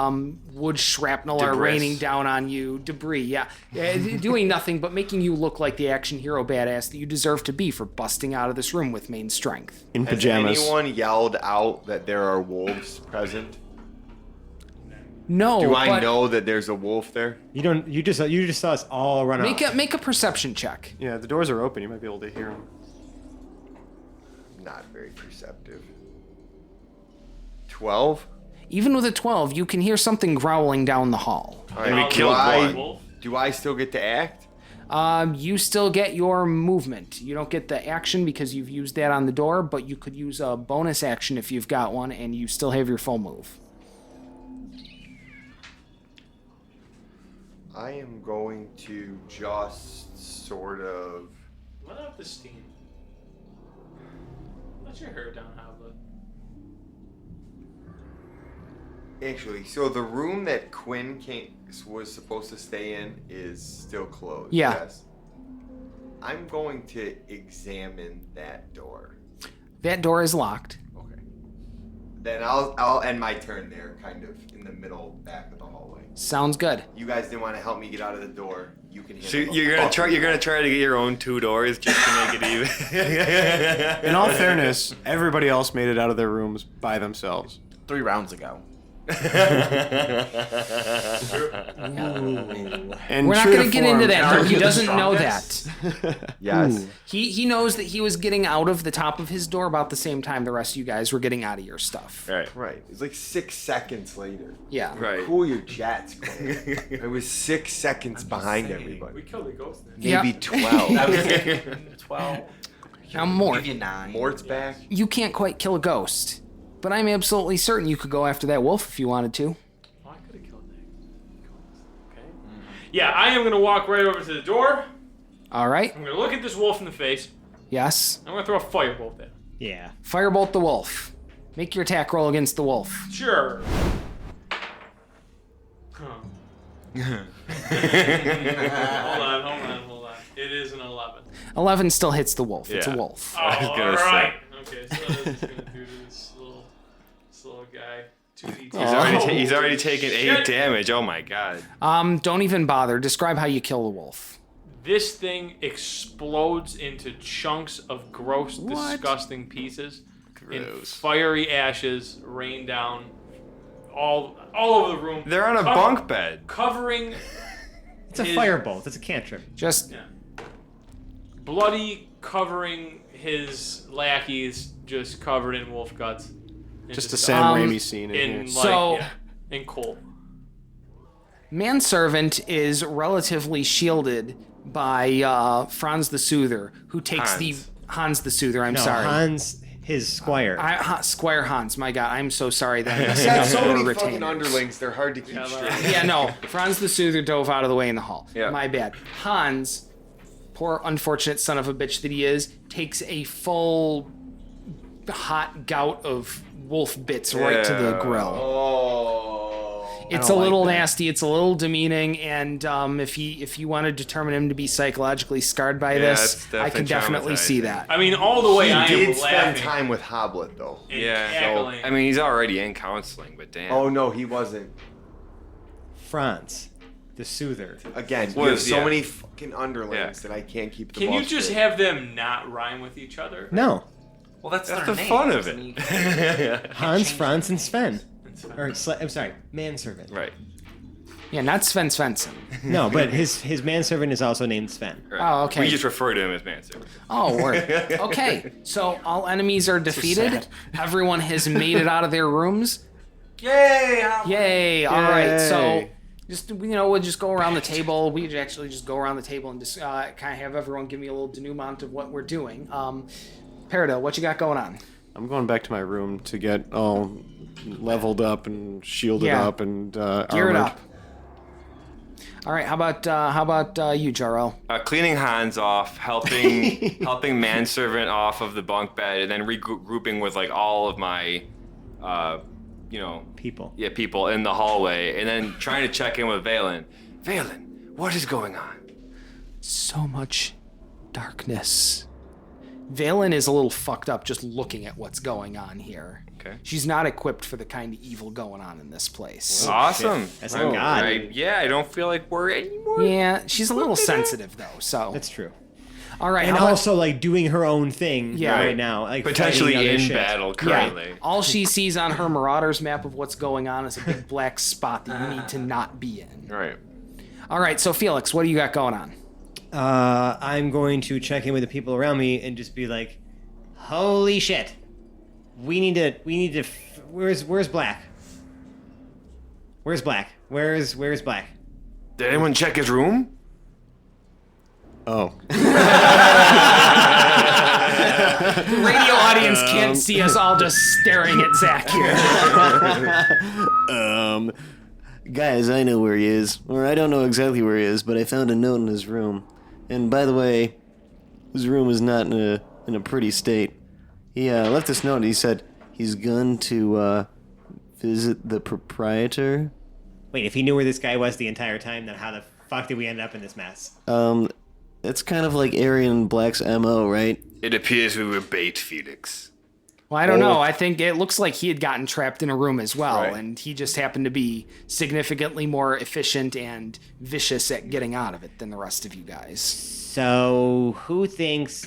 wood shrapnel are Debris. raining down on you. Debris, yeah. Doing nothing but making you look like the action hero badass that you deserve to be for busting out of this room with main strength. In Has pajamas. anyone yelled out that there are wolves present? No, Do I but know that there's a wolf there? you don't. You just saw us all run off. make a perception check. Yeah, the doors are open. You might be able to hear them. Not very perceptive. 12? Even with a 12, you can hear something growling down the hall. All And we do killed I- one. Do I still get to act? You still get your movement. You don't get the action because you've used that on the door, but you could use a bonus action if you've got one, and you still have your full move. I am going to just sort of... Let out the steam. Let your hair down, Hoblet. Actually, so the room that Quinn was supposed to stay in is still closed. Yeah. Yes. I'm going to examine that door. That door is locked. Okay. Then I'll end my turn there, kind of in the middle back of the hallway. Sounds good. You guys didn't want to help me get out of the door. You can handle So the you're gonna fucking try to get your own 2 doors just to make it even. In all fairness, everybody else made it out of their rooms by themselves. 3 rounds ago. And We're not true going to get into form- that. though. He the doesn't know strongest? that. Yes. He knows that he was getting out of the top of his door about the same time the rest of you guys were getting out of your stuff. Right. Right. It's like 6 seconds later. Yeah. Right. Cool your jets, Quinn. I was 6 seconds behind We everybody. killed the ghost then. Yeah. Maybe 12. That was 12. Now, Mort, Give you 9. Mort's back. you can't quite kill a ghost, but I'm absolutely certain you could go after that wolf if you wanted to. Oh, I could have killed that ghost. Okay. Yeah, I am gonna walk right over to the door. All right. I'm gonna look at this wolf in the face. Yes. I'm gonna throw a firebolt at him. Yeah. Firebolt the wolf. Make your attack roll against the wolf. Sure. Huh. Hold on. It is an 11. 11 still hits the wolf. It's a Yeah. wolf. Oh, was gonna all say. right. Okay, so what is gonna do to this little guy? 2d10. He's already taken 8 Shit. damage. Oh my god. Don't even bother. Describe how you kill the wolf. This thing explodes into chunks of gross, disgusting pieces. And Gross. fiery ashes rain down all over the room. They're on a bunk bed. Covering It's a his- firebolt. It's a cantrip. Just bloody, covering his lackeys, just covered in wolf guts. And Just a Sam Raimi scene in in here. like So- in coal. manservant is relatively shielded by Franz the Soother, who takes Hans the Soother. I'm No, sorry. Hans, his squire. Squire Hans. My God, I'm so sorry that He's got so many fucking underlings, they're hard to keep straight. Yeah, no. Franz the Soother dove out of the way in the hall. Yeah. My bad. Hans, poor unfortunate son of a bitch that he is, takes a full hot gout of wolf bits right to the grill. Oh. It's a little nasty. It's a little demeaning, and if you want to determine him to be psychologically scarred by this, it's I can definitely definitely see traumatizing. that. I mean, all the way He I did am spend laughing time with Hoblet, though. and Yeah. cackling. I mean, he's already in counseling, but damn. Oh, no, he wasn't. Franz, the soother. Again, you Was- have so yeah. many fucking underlings Yeah. that I can't keep the Can you boss just straight. have them not rhyme with each other? No, Well, that's That's their the names. fun of I mean, it. Hans, Franz, and Sven. It's fine. Or I'm sorry, manservant. Right. Yeah, not Sven Svensson. No, but his manservant is also named Sven. Right. Oh, okay. We just refer to him as Manservant. Oh, word. Okay, so all enemies are defeated. Everyone has made it out of their rooms. Yay! Yay! All right, so Yay. just we'll just go around the table. We actually just go around the table and just kind of have everyone give me a little denouement of what we're doing. Peridot, what you got going on? I'm going back to my room to get all leveled up and shielded Yeah. up and Gear it armored. up. All right, how about you, Jarrell? Cleaning Hans off, helping Manservant off of the bunk bed, and then regrouping with like all of my, People. people in the hallway, and then trying to check in with Valen. Valen, what is going on? So much darkness. Valen is a little fucked up just looking at what's going on here. Okay. She's not equipped for the kind of evil going on in this place. Awesome. That's like God. I don't feel like we're anymore. Yeah, she's a little sensitive though. So That's true. all right, And how about- also like doing her own thing Yeah. right now, like Potentially fighting other in shit. battle currently. all she sees on her Marauders map of what's going on is a big black spot that you need to not be in. Right. All right, so Felix, what do you got going on? I'm going to check in with the people around me and just be like, "Holy shit, we need to. Where's Black? Where's Black? Where's Black? Did anyone check his room? Oh. Radio audience can't see us all just staring at Zach here. Guys, I know where he is. Or I don't know exactly where he is, but I found a note in his room. And by the way, his room is not in a pretty state. He left this note. He said he's gone to visit the proprietor. Wait, if he knew where this guy was the entire time, then how the fuck did we end up in this mess?" It's kind of like Aryan Black's MO, right? It appears we were bait, Felix. Well, I don't know. I think it looks like he had gotten trapped in a room as well, Right. and he just happened to be significantly more efficient and vicious at getting out of it than the rest of you guys. So who thinks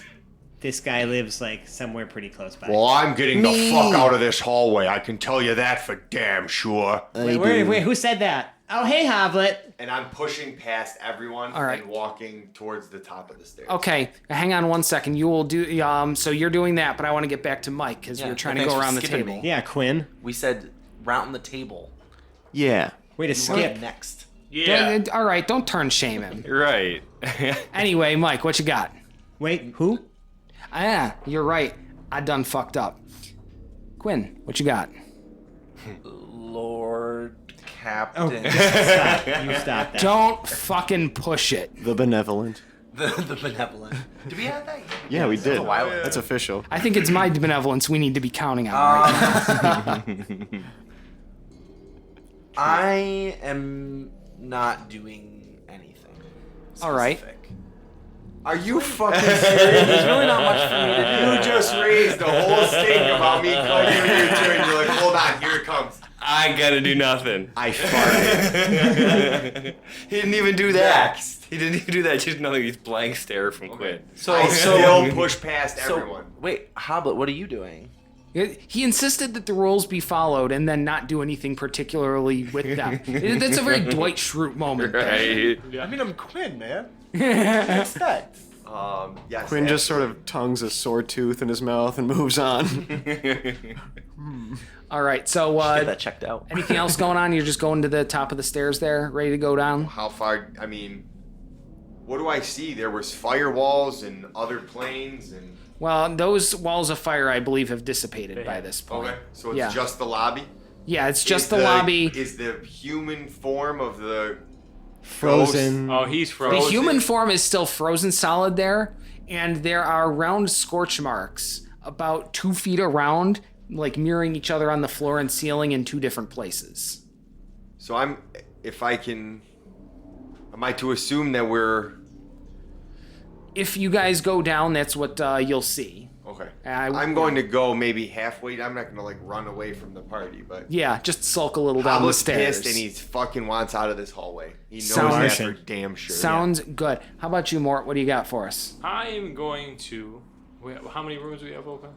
this guy lives like somewhere pretty close by? Well, I'm getting the fuck out of this hallway. I can tell you that for damn sure. Wait, who said that? Oh, hey, Hoblet. And I'm pushing past everyone All right. and walking towards the top of the stairs. Okay, hang on one second. You will do. So you're doing that, but I want to get back to Mike because Yeah, we're trying well, to go thanks for around the skipping table. me. Yeah, Quinn. We said round the table. Yeah. Way to You skip. went next. Yeah. All right, don't turn shame him. Right. Anyway, Mike, what you got? Wait, who? Ah, you're right. I done fucked up. Quinn, what you got? Lord Oh, Captain. stop. You stop that. Don't fucking push it. The benevolent. the benevolent. Did we add that? Yeah, we That was did. a while ago. That's official. I think it's my benevolence we need to be counting on right now. I am not doing anything. All right. specific. Are you fucking There's serious? really not much for me to do. You just raised the whole stink about me calling you your turn. You're like, hold on, here it comes. I gotta do nothing. I farted. He didn't even do that. Next. He didn't even do that. Just nothing. He's blank stare from Quinn. I still push past everyone. Wait, Hoblet, what are you doing? He insisted that the rules be followed and then not do anything particularly with them. That's a very Dwight Schrute moment. Right. I mean, I'm Quinn, man. Expect. Yes. Quinn just sort of tongues a sore tooth in his mouth and moves on. All right, so Get that checked out. anything else going on? You're just going to the top of the stairs there, ready to go down? How far? I mean, what do I see? There was firewalls and other planes and. Well, those walls of fire, I believe, have dissipated by this point. Okay, so it's Yeah. just the lobby. Yeah, it's just Is the lobby. Is the human form of the Frozen. Oh, he's The frozen. human form is still frozen solid there, and there are round scorch marks about 2 feet around, like mirroring each other on the floor and ceiling in 2 different places. So am I to assume that we're If you guys go down, that's what you'll see. okay? I- I'm going to go maybe halfway. I'm not going to like run away from the party, but Yeah, just sulk a little down the Hoblet's stairs. pissed and he fucking wants out of this hallway. He knows Sounds- that for damn sure. Sounds good. How about you, Mort? What do you got for us? I am going to. Wait, how many rooms do we have open?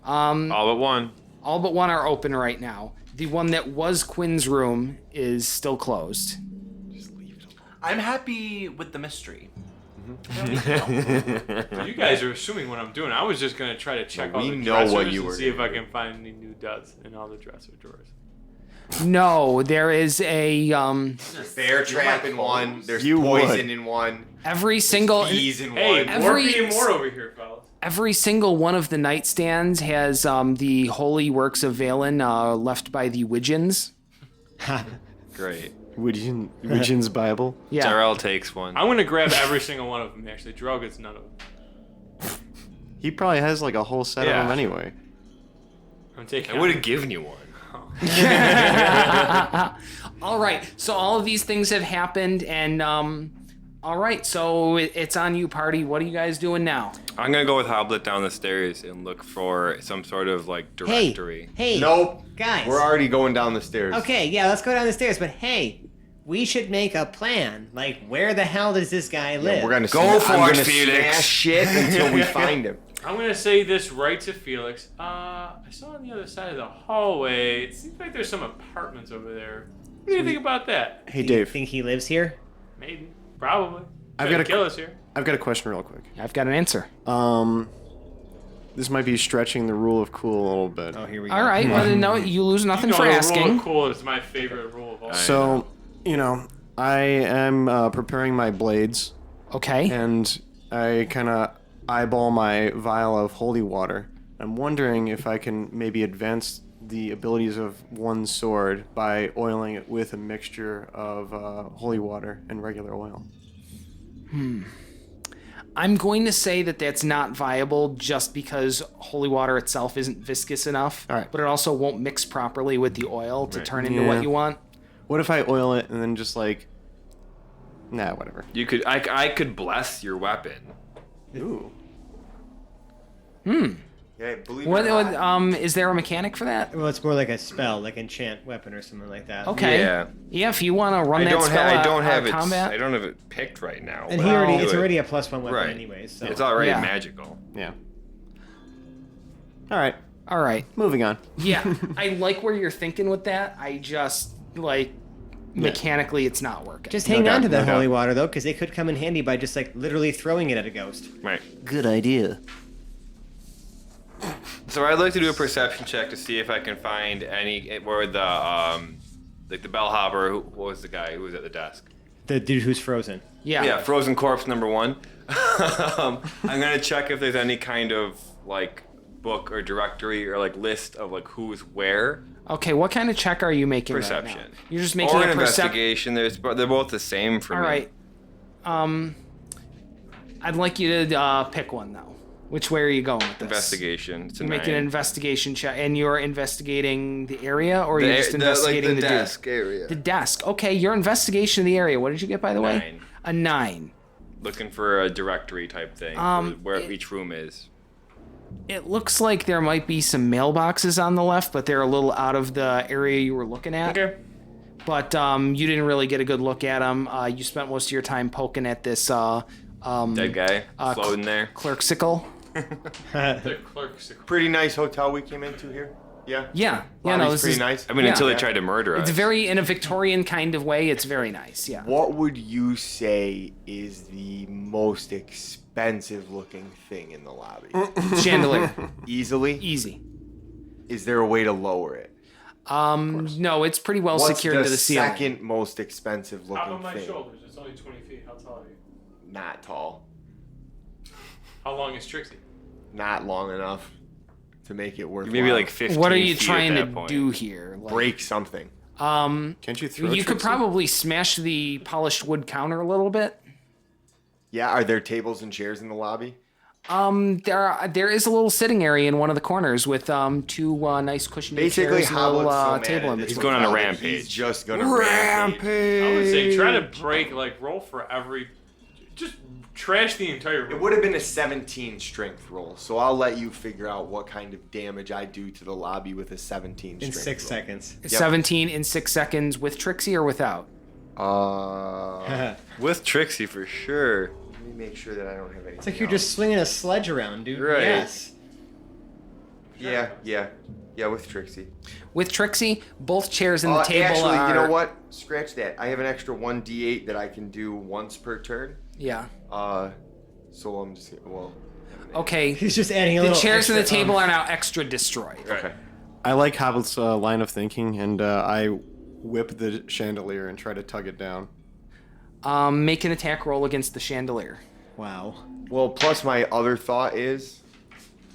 All but one. All but one are open right now. The one that was Quinn's room is still closed. I'm happy with the mystery. You guys are assuming what I'm doing. I was just gonna try to check all We the know dressers what you and were see if I can find any new duds in all the dresser drawers. No, there is a Bear trap in one. There's You poison would. in one. every single Bees in Hey, one. Every- more being more over here, fellas. every single one of the nightstands has the holy works of Valen left by the Widgeons. Great. Widgeon's Bible. Yeah. Darrell takes one. I'm gonna grab every single one of them. Actually, Drell gets none of them. He probably has like a whole set Yeah. of them anyway. I'm taking. I would have given you one. All right, so all of these things have happened, and all right, so it's on you, party. What are you guys doing now? I'm gonna go with Hoblet down the stairs and look for some sort of like directory. Hey, Nope. guys. We're already going down the stairs. Okay, yeah, let's go down the stairs. But hey, we should make a plan. Like, where the hell does this guy live? We're gonna Go for I'm it, gonna Felix. smash shit until we find him. I'm gonna say this right to Felix. I saw on the other side of the hallway. It seems like there's some apartments over there. What do you think about that? Hey, Do you Dave. think he lives here? Maybe. Probably. I've Trying got to a- kill us here. I've got a question real quick. I've got an answer. This might be stretching the rule of cool a little bit. Oh, here we go. All right, well, then, no, you lose nothing No, for the rule asking. of cool is my favorite rule of all. So, I am preparing my blades, Okay. and I kind of eyeball my vial of holy water. I'm wondering if I can maybe advance the abilities of one sword by oiling it with a mixture of holy water and regular oil. I'm going to say that that's not viable just because holy water itself isn't viscous enough, All right. but it also won't mix properly with the oil to turn into Yeah. what you want. What if I oil it and then just like, nah, whatever. You could. I could bless your weapon. Ooh. Yeah, believe What, it or not. is there a mechanic for that? Well, it's more like a spell, like enchant weapon or something like that. Okay. Yeah. Yeah, if you want to run I that don't. spell I out- don't out have of it. combat. I don't have it picked right now. And but he I'll already, do it's it. already a +1 weapon Right. anyways. So. It's already Yeah. magical. Yeah. All right, All right. moving on. Yeah, I like where you're thinking with that. I just, like, mechanically it's not working. Just hang No on doubt, to that no holy doubt. water though, because it could come in handy by just like literally throwing it at a ghost. Right. Good idea. So I'd like to do a perception check to see if I can find any where the like the bellhopper. What was the guy who was at the desk? The dude who's frozen. yeah. Yeah, frozen corpse number 1. I'm gonna check if there's any kind of like book or directory or like list of like who's where. Okay, what kind of check are you making right Perception. now? You're just making or a an perception. investigation. They're both the same for All me. right. I'd like you to pick one though. Which way are you going with this? Investigation. It's a You make an 9. investigation check, and you're investigating the area, or you're just investigating the dude? desk area. The desk. Okay, your investigation of the area. What did you get, by the way? 9. A 9. Looking for a directory type thing, where each room is. It looks like there might be some mailboxes on the left, but they're a little out of the area you were looking at. Okay. But you didn't really get a good look at them. You spent most of your time poking at this Dead guy floating there. clerksicle. The clerk's Pretty nice hotel we came into here. Yeah. Yeah. Lobby's this pretty is nice. I mean, Yeah. until they tried to murder us. It's very in a Victorian kind of way. It's very nice. Yeah. What would you say is the most expensive looking thing in the lobby? Chandelier. Easily? Easy. Is there a way to lower it? No, it's pretty well What's secured the to the ceiling. second most expensive top of looking my thing? shoulders. It's only 20 feet. How tall are you? Not tall. How long is Trixie? Not long enough to make it worthwhile. Maybe like 15 What are you feet trying at to that point. do here? Like, break something. Can't you throw you could Trixie? probably smash the polished wood counter a little bit. Yeah, are there tables and chairs in the lobby? There is a little sitting area in one of the corners with two nice cushiony Basically, chairs and a little Hoblet's so mad table at in this between. going on a hotel that rampage. He's just gonna rampage. I would say try to break, like, roll for every. Just trash the entire It room. would have been a 17 strength roll, so I'll let you figure out what kind of damage I do to the lobby with a 17 In strength 6 roll. seconds. 17 in 6 seconds with Trixie or without? With Trixie for sure. Let me make sure that I don't have anything. It's like you're just swinging a sledge around, dude. Right. Yes. Yeah, with Trixie. With Trixie, both chairs and the table actually, are. you know what? Scratch that. I have an extra 1d8 that I can do once per turn. Yeah. So I'm just Okay. He's just adding a The little chairs and the extra table are now extra destroyed. Okay. I like Hoblet's line of thinking, and I whip the chandelier and try to tug it down. Make an attack roll against the chandelier. Wow. Well, plus my other thought is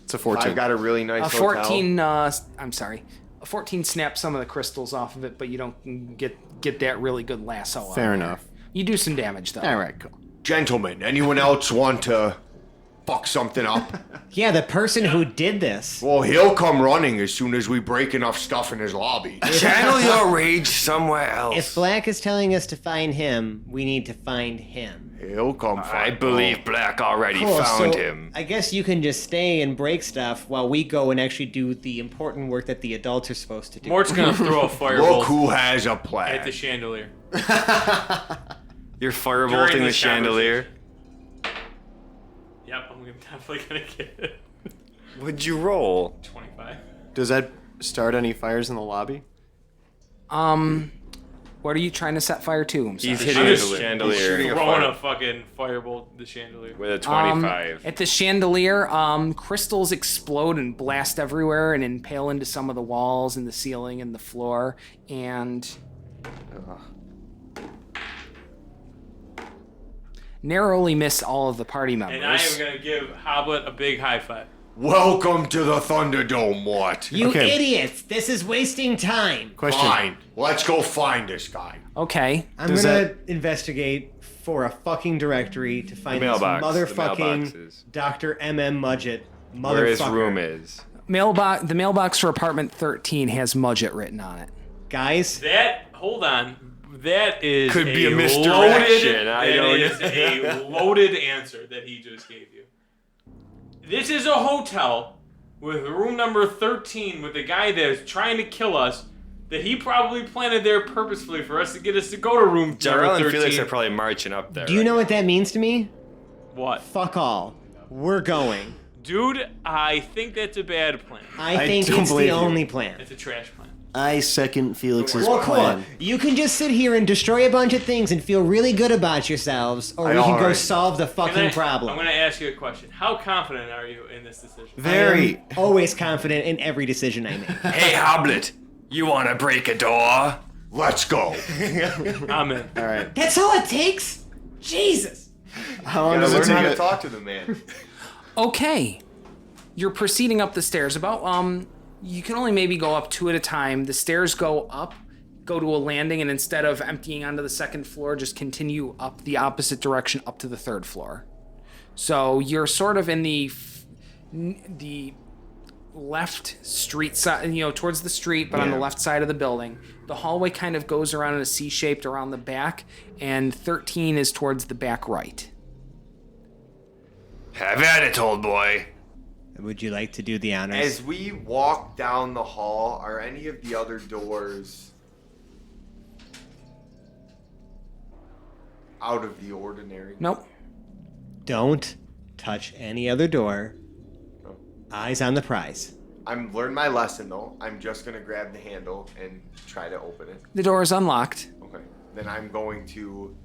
It's a 14. I've got a really nice A hotel. 14. I'm sorry. A 14 snaps some of the crystals off of it, but you don't get that really good lasso. on Fair there. enough. You do some damage though. All right, cool. Gentlemen, anyone else want to fuck something up? Yeah, the person who did this. Well, he'll come running as soon as we break enough stuff in his lobby. Channel your rage somewhere else. If Black is telling us to find him, we need to find him. He'll come I find believe Black already Cool, found so him. I guess you can just stay and break stuff while we go and actually do the important work that the adults are supposed to do. Mort's gonna throw a Look fireball who has a at plan. the chandelier. You're firebolting During the this chandelier. Yep, I'm definitely gonna get it. What'd you roll? 25. Does that start any fires in the lobby? What are you trying to set fire to? I'm sorry. He's hitting I'm the just chandelier Throwing a fucking firebolt at the chandelier. with a 25. At the chandelier, crystals explode and blast everywhere and impale into some of the walls and the ceiling and the floor, and narrowly miss all of the party members. And I am gonna give Hoblet a big high five. Welcome to the Thunderdome, Mort. You Okay. idiots! This is wasting time. Question. Fine. Let's go find this guy. Okay. I'm Does gonna that- investigate for a fucking directory to find The this mailbox, the motherfucking mailboxes. Dr. M.M. Mudgett. Where his Motherfucker. room is. The mailbox for apartment 13 has Mudgett written on it. Guys, Hold on. That is Could be a loaded, misdirection, I don't That is a loaded answer that he just gave you. This is a hotel with room number 13 with a guy that's trying to kill us that he probably planted there purposefully for us to get us to go to room Jarrell number and 13. Felix are probably marching up there. do you know what that means to me? What? Fuck all. We're going. Dude, I think that's a bad plan. I think don't it's the believe you. only plan. It's a trash plan. I second Felix's Well, cool. plan. You can just sit here and destroy a bunch of things and feel really good about yourselves, or I we can go already- solve the fucking I'm problem. going to ask you a question. How confident are you in this decision? Very. I'm always confident in every decision I make. Hey, Hoblet, you want to break a door? Let's go. I'm in. All right. That's all it takes? Jesus. How long Gotta does it learn how to take? talk to the man. Okay. You're proceeding up the stairs. You can only maybe go up 2 at a time. The stairs go to a landing, and instead of emptying onto the second floor, just continue up the opposite direction up to the 3rd floor. So you're sort of in the the left street side, towards the street, but on the left side of the building. The hallway kind of goes around in a C-shaped around the back, and 13 is towards the back right. Have at it, old boy. Would you like to do the honors? As we walk down the hall, are any of the other doors out of the ordinary? Nope. Don't touch any other door. Oh. Eyes on the prize. I'm learned my lesson though. I'm just gonna grab the handle and try to open it. The door is unlocked. Okay. Then I'm going to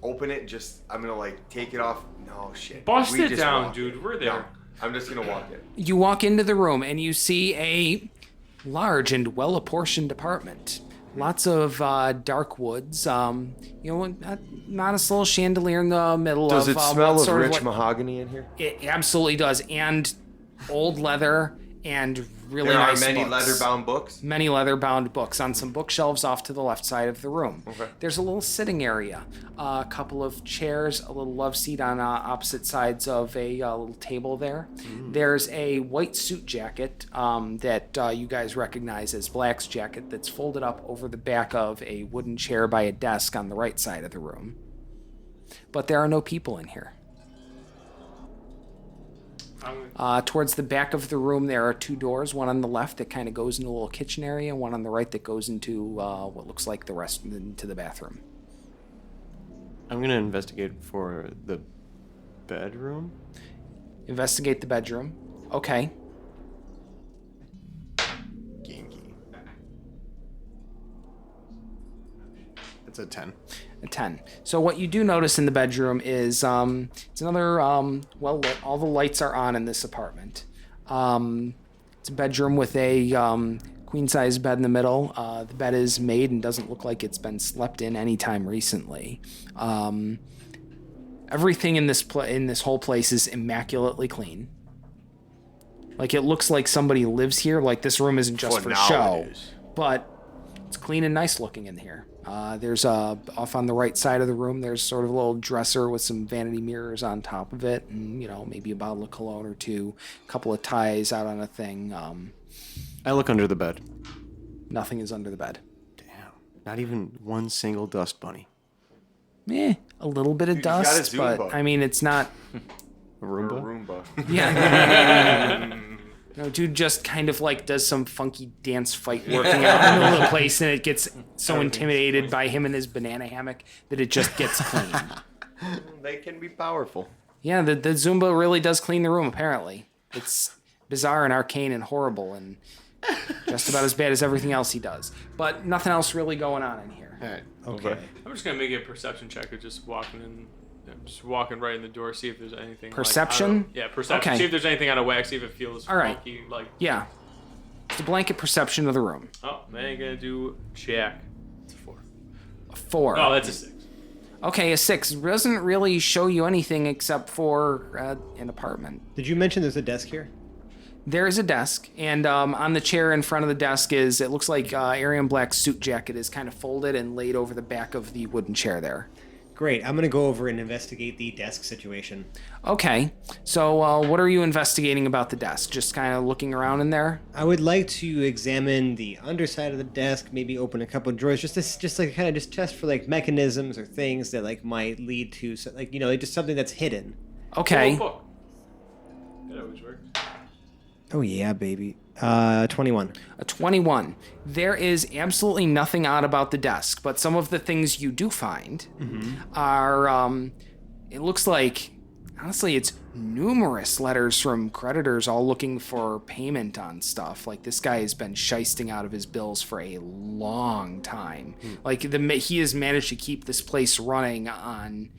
open it. I'm gonna like take it off. No shit. Bust We it just down, walk dude. in. We're there. No, I'm just gonna walk in. You walk into the room and you see a large and well-apportioned apartment. Lots of dark woods. Not a little chandelier in the middle. Does of, it smell of sort rich what- mahogany in here? It absolutely does, and old leather and really There nice are many books. leather-bound books. Many leather-bound books on some bookshelves off to the left side of the room. Okay. There's a little sitting area, a couple of chairs, a little love seat on opposite sides of a little table there. There's a white suit jacket that you guys recognize as Black's jacket that's folded up over the back of a wooden chair by a desk on the right side of the room. But there are no people in here. Towards the back of the room, there are two doors. One on the left that kind of goes into a little kitchen area. One on the right that goes into what looks like into the bathroom. I'm gonna investigate for the bedroom. Investigate the bedroom. Okay. Genki. It's a 10. A 10. So what you do notice in the bedroom is it's another well lit. All the lights are on in this apartment. It's a bedroom with a queen size bed in the middle. The bed is made and doesn't look like it's been slept in anytime recently. Everything in this whole place is immaculately clean. Like it looks like somebody lives here. Like this room isn't just for show, but it's clean and nice looking in here. There's off on the right side of the room, there's sort of a little dresser with some vanity mirrors on top of it, and maybe a bottle of cologne or two, a couple of ties out on a thing. I look under the bed. Nothing is under the bed. Damn. Not even one single dust bunny. A little bit of Dude, he's got a dust, but Zumba. I mean it's not. A Roomba? Roomba. Yeah. No, dude just kind of like does some funky dance fight working out in the middle of the place, and it gets so intimidated by him and his banana hammock that it just gets clean. They can be powerful. Yeah, the Zumba really does clean the room, apparently. It's bizarre and arcane and horrible and just about as bad as everything else he does. But nothing else really going on in here. All right. Okay. I'm just gonna make a perception check of just walking in, just walking right in the door, see if there's anything. Perception? Yeah, perception. Okay. See if there's anything out of whack. See if it feels All right. funky. Like, Yeah. It's a blanket perception of the room. oh, man, ain't gonna do jack. It's a 4. A 4. Oh, that's a 6. Okay, a 6 doesn't really show you anything except for an apartment. Did you mention there's a desk here? There is a desk, and on the chair in front of the desk it looks like Arian Black's suit jacket is kind of folded and laid over the back of the wooden chair there. Great. I'm going to go over and investigate the desk situation. Okay, so what are you investigating about the desk? Just kind of looking around in there? I would like to examine the underside of the desk, maybe open a couple of drawers, just like kind of just test for like mechanisms or things that like might lead to just something that's hidden. Okay. Book. That always works. Oh yeah, baby. 21. A 21. There is absolutely nothing odd about the desk, but some of the things you do find are, it looks like, honestly, it's numerous letters from creditors all looking for payment on stuff. Like, this guy has been shysting out of his bills for a long time. Like, he has managed to keep this place running on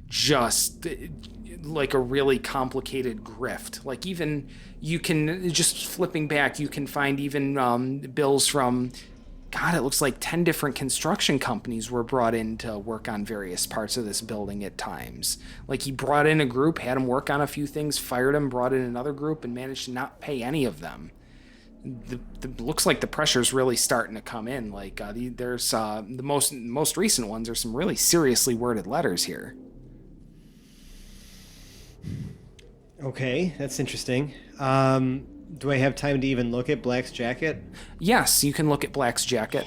just like a really complicated grift. Like, even you can, just flipping back, you can find even bills from, God, it looks like 10 different construction companies were brought in to work on various parts of this building at times. Like, he brought in a group, had them work on a few things, fired them, brought in another group, and managed to not pay any of them. Looks like the pressure's really starting to come in. Like, there's the most recent ones are some really seriously worded letters here. Okay, that's interesting. Do I have time to even look at Black's jacket? Yes, you can look at Black's jacket.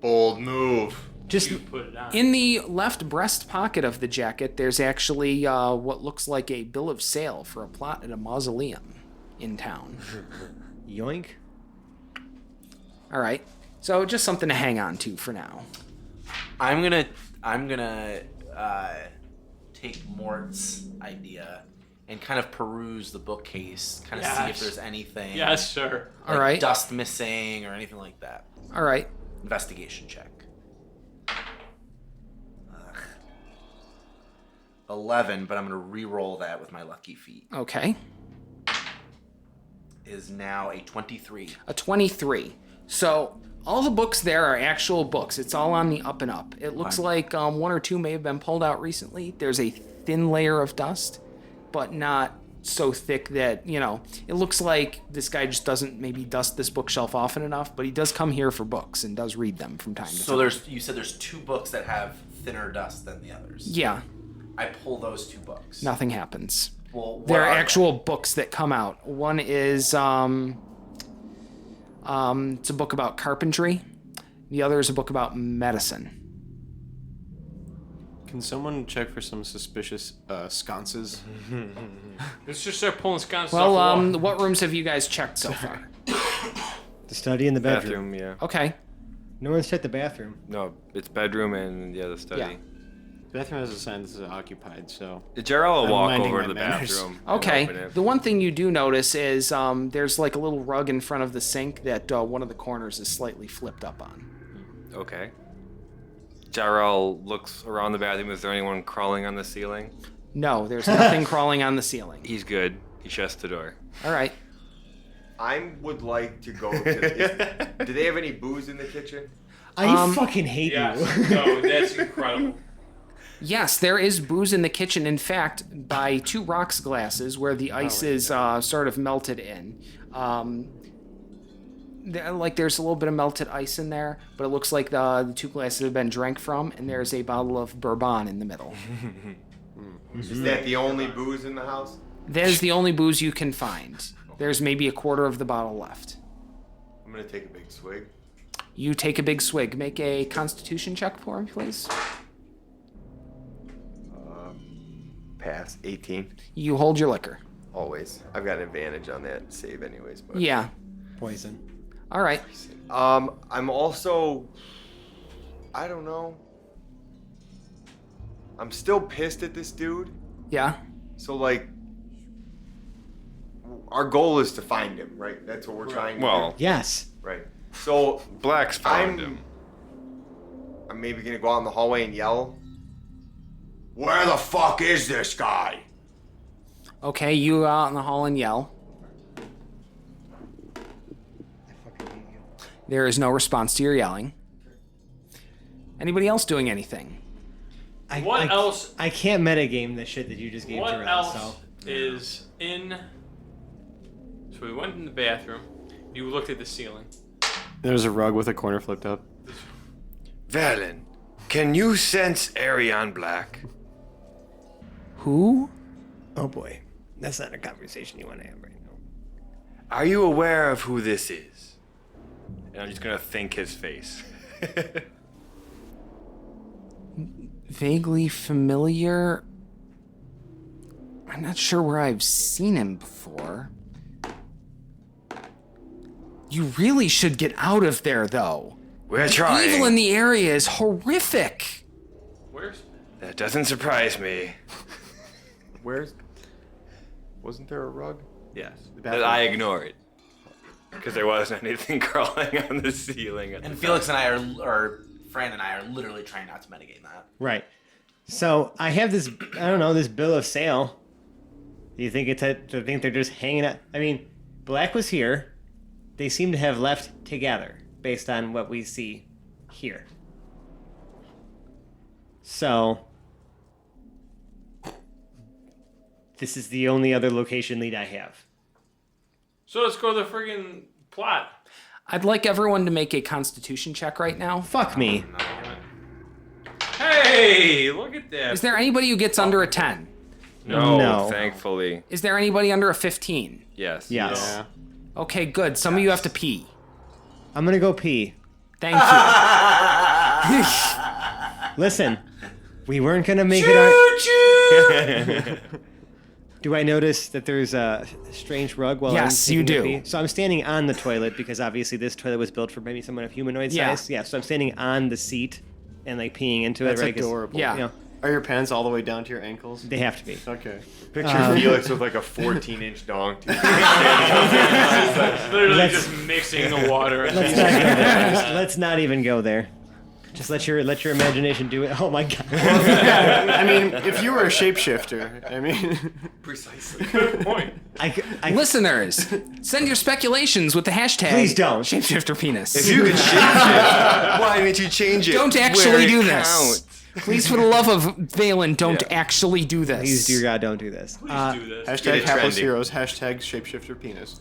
Bold move. Just Put it on. In the left breast pocket of the jacket, there's actually what looks like a bill of sale for a plot at a mausoleum in town. yoink. All right. So just something to hang on to for now. I'm gonna take Mort's idea and kind of peruse the bookcase, kind of see if Yes. there's anything. Yes, sir. Like All right. dust missing or anything like that. All right. Investigation check. 11, but I'm gonna re-roll that with my lucky feat. Okay. Is now a 23. A 23. So all the books there are actual books. It's all on the up and up. It looks like one or two may have been pulled out recently. There's a thin layer of dust, but not so thick that, it looks like this guy just doesn't maybe dust this bookshelf often enough, but he does come here for books and does read them from time to So time. you said there's 2 books that have thinner dust than the others. Yeah, I pull those 2 books. nothing happens. Well, what There are are they? actual books that come out. One is it's a book about carpentry. The other is a book about medicine. Can someone check for some suspicious sconces? Let's just start pulling sconces Well, off the wall. what rooms have you guys checked so far? The study and the bedroom. Bathroom, yeah. Okay. No one's checked the bathroom. No, it's bedroom and the study. Yeah. The bathroom has a sign that says occupied, so... Gerald will I'm walk minding over my to the manners. bathroom. and Okay. open it. The one thing you do notice is there's like a little rug in front of the sink that one of the corners is slightly flipped up on. Okay. Jarrell looks around the bathroom. Is there anyone crawling on the ceiling? No, there's nothing crawling on the ceiling. He's good. He shuts the door. All right. I would like to go to... do they have any booze in the kitchen? I fucking hate Yes. you. No, that's incredible. Yes, there is booze in the kitchen. In fact, by 2 rocks glasses where the ice is sort of melted in. There's a little bit of melted ice in there, but it looks like the 2 glasses have been drank from, and there's a bottle of bourbon in the middle. Is that the only booze in the house? That is the only booze you can find. There's maybe a quarter of the bottle left. I'm gonna take a big swig. You take a big swig. Make a constitution check for me, please. Pass. 18. You hold your liquor. Always. I've got an advantage on that save anyways. But. Yeah. Poison. All right. I'm also... I don't know. I'm still pissed at this dude. Yeah. So, like... Our goal is to find him, right? That's what we're trying to Well, Yes. do. Right. So, Black's found him. I'm maybe gonna go out in the hallway and yell, "Where the fuck is this guy?" Okay, you go out in the hall and yell. There is no response to your yelling. Anybody else doing anything? What else? I can't metagame the shit that you just gave What Terrell, else so... is in? So we went in the bathroom. You looked at the ceiling. There's a rug with a corner flipped up. Valen, can you sense Arion Black? Who? Oh boy. That's not a conversation you want to have right now. Are you aware of who this is? And I'm just gonna think his face. Vaguely familiar. I'm not sure where I've seen him before. You really should get out of there, though. We're Evil trying. in the area is horrific. Where's? That doesn't surprise me. Wasn't there a rug? Yes. That bathroom. I ignored. Because there wasn't anything crawling on the ceiling. At And the Felix and I or Fran and I are literally trying not to mitigate that. Right. So I have this, I don't know, this bill of sale. Do you think do you think they're just hanging out? I mean, Black was here. They seem to have left together based on what we see here. So this is the only other location lead I have. So let's go to the friggin' plot. I'd like everyone to make a constitution check right now. Fuck me. Hey, look at that. Is there anybody who gets under a 10? No. Thankfully. Is there anybody under a 15? Yes. Yes. Yeah. Okay, good. Some of you have to pee. I'm gonna go pee. Thank you. Listen, we weren't gonna make it. Do I notice that there's a strange rug while Yes, I'm you taking a do. pee? So I'm standing on the toilet because obviously this toilet was built for maybe someone of humanoid Yeah. size. Yeah. So I'm standing on the seat and like peeing into That's it. Right? 'Cause, adorable. Yeah. You know, Are your pants all the way down to your ankles? they have to be. Okay. Picture Felix with like a 14-inch dong. Literally Let's- just mixing the water. Let's not even go there. Just let your imagination do it. Oh my god. I mean, if you were a shapeshifter, I mean, Precisely. Good point. I Listeners, send your speculations with the hashtag. Please don't. Shapeshifter penis. If you could change it, why didn't you change it? Don't where actually it do counts? this. Please, for the love of Valen, don't actually do this. Please, dear God, don't do this. Please do this. hashtag Get it hapless trendy. heroes, hashtag shapeshifter penis.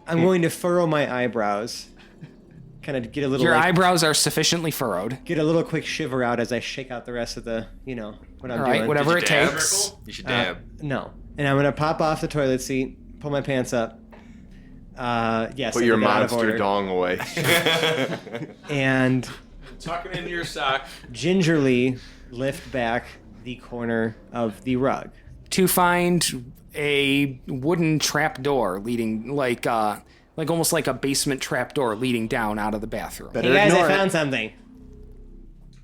I'm going to furrow my eyebrows. Kind of get a little Your like, eyebrows are sufficiently furrowed. get a little quick shiver out as I shake out the rest of the, what I'm All right, doing. whatever it Did you dab? takes. You should Uh, dab. no. And I'm going to pop off the toilet seat, pull my pants up. Yes. Put I your did that out of monster order. dong away. And Tuck it into your sock. gingerly lift back the corner of the rug. To find a wooden trap door leading, like almost like a basement trap door leading down out of the bathroom. Hey guys, I ignore it. found something.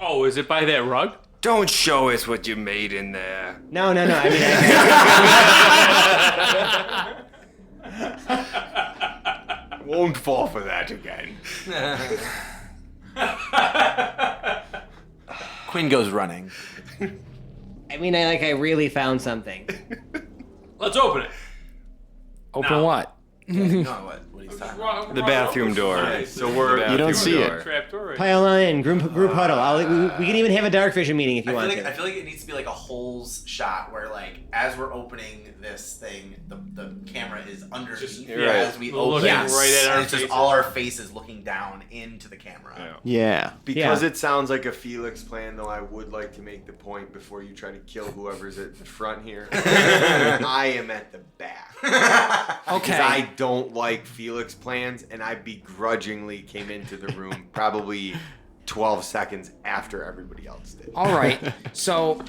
Oh, is it by that rug? Don't show us what you made in there. No. I mean, Won't fall for that again. Quinn goes running. I really found something. Let's open it. Open No. what? You know what he's talking about. The bathroom door. So we're- The You don't bathroom see it. door. Trap door right Pile on in, group huddle. We can even have a dark vision meeting if you want I to. feel like it needs to be like a holes shot where like as we're opening this thing, the camera is underneath Just- You're right. as we Looking open. Yes. right at And our it's just faces. all our faces looking down into the camera. Yeah. Because Yeah. it sounds like a Felix plan, though I would like to make the point before you try to kill whoever's at the front here. I am at the back. Okay. Because I don't like Felix plans, and I begrudgingly came into the room probably 12 seconds after everybody else did. All right. So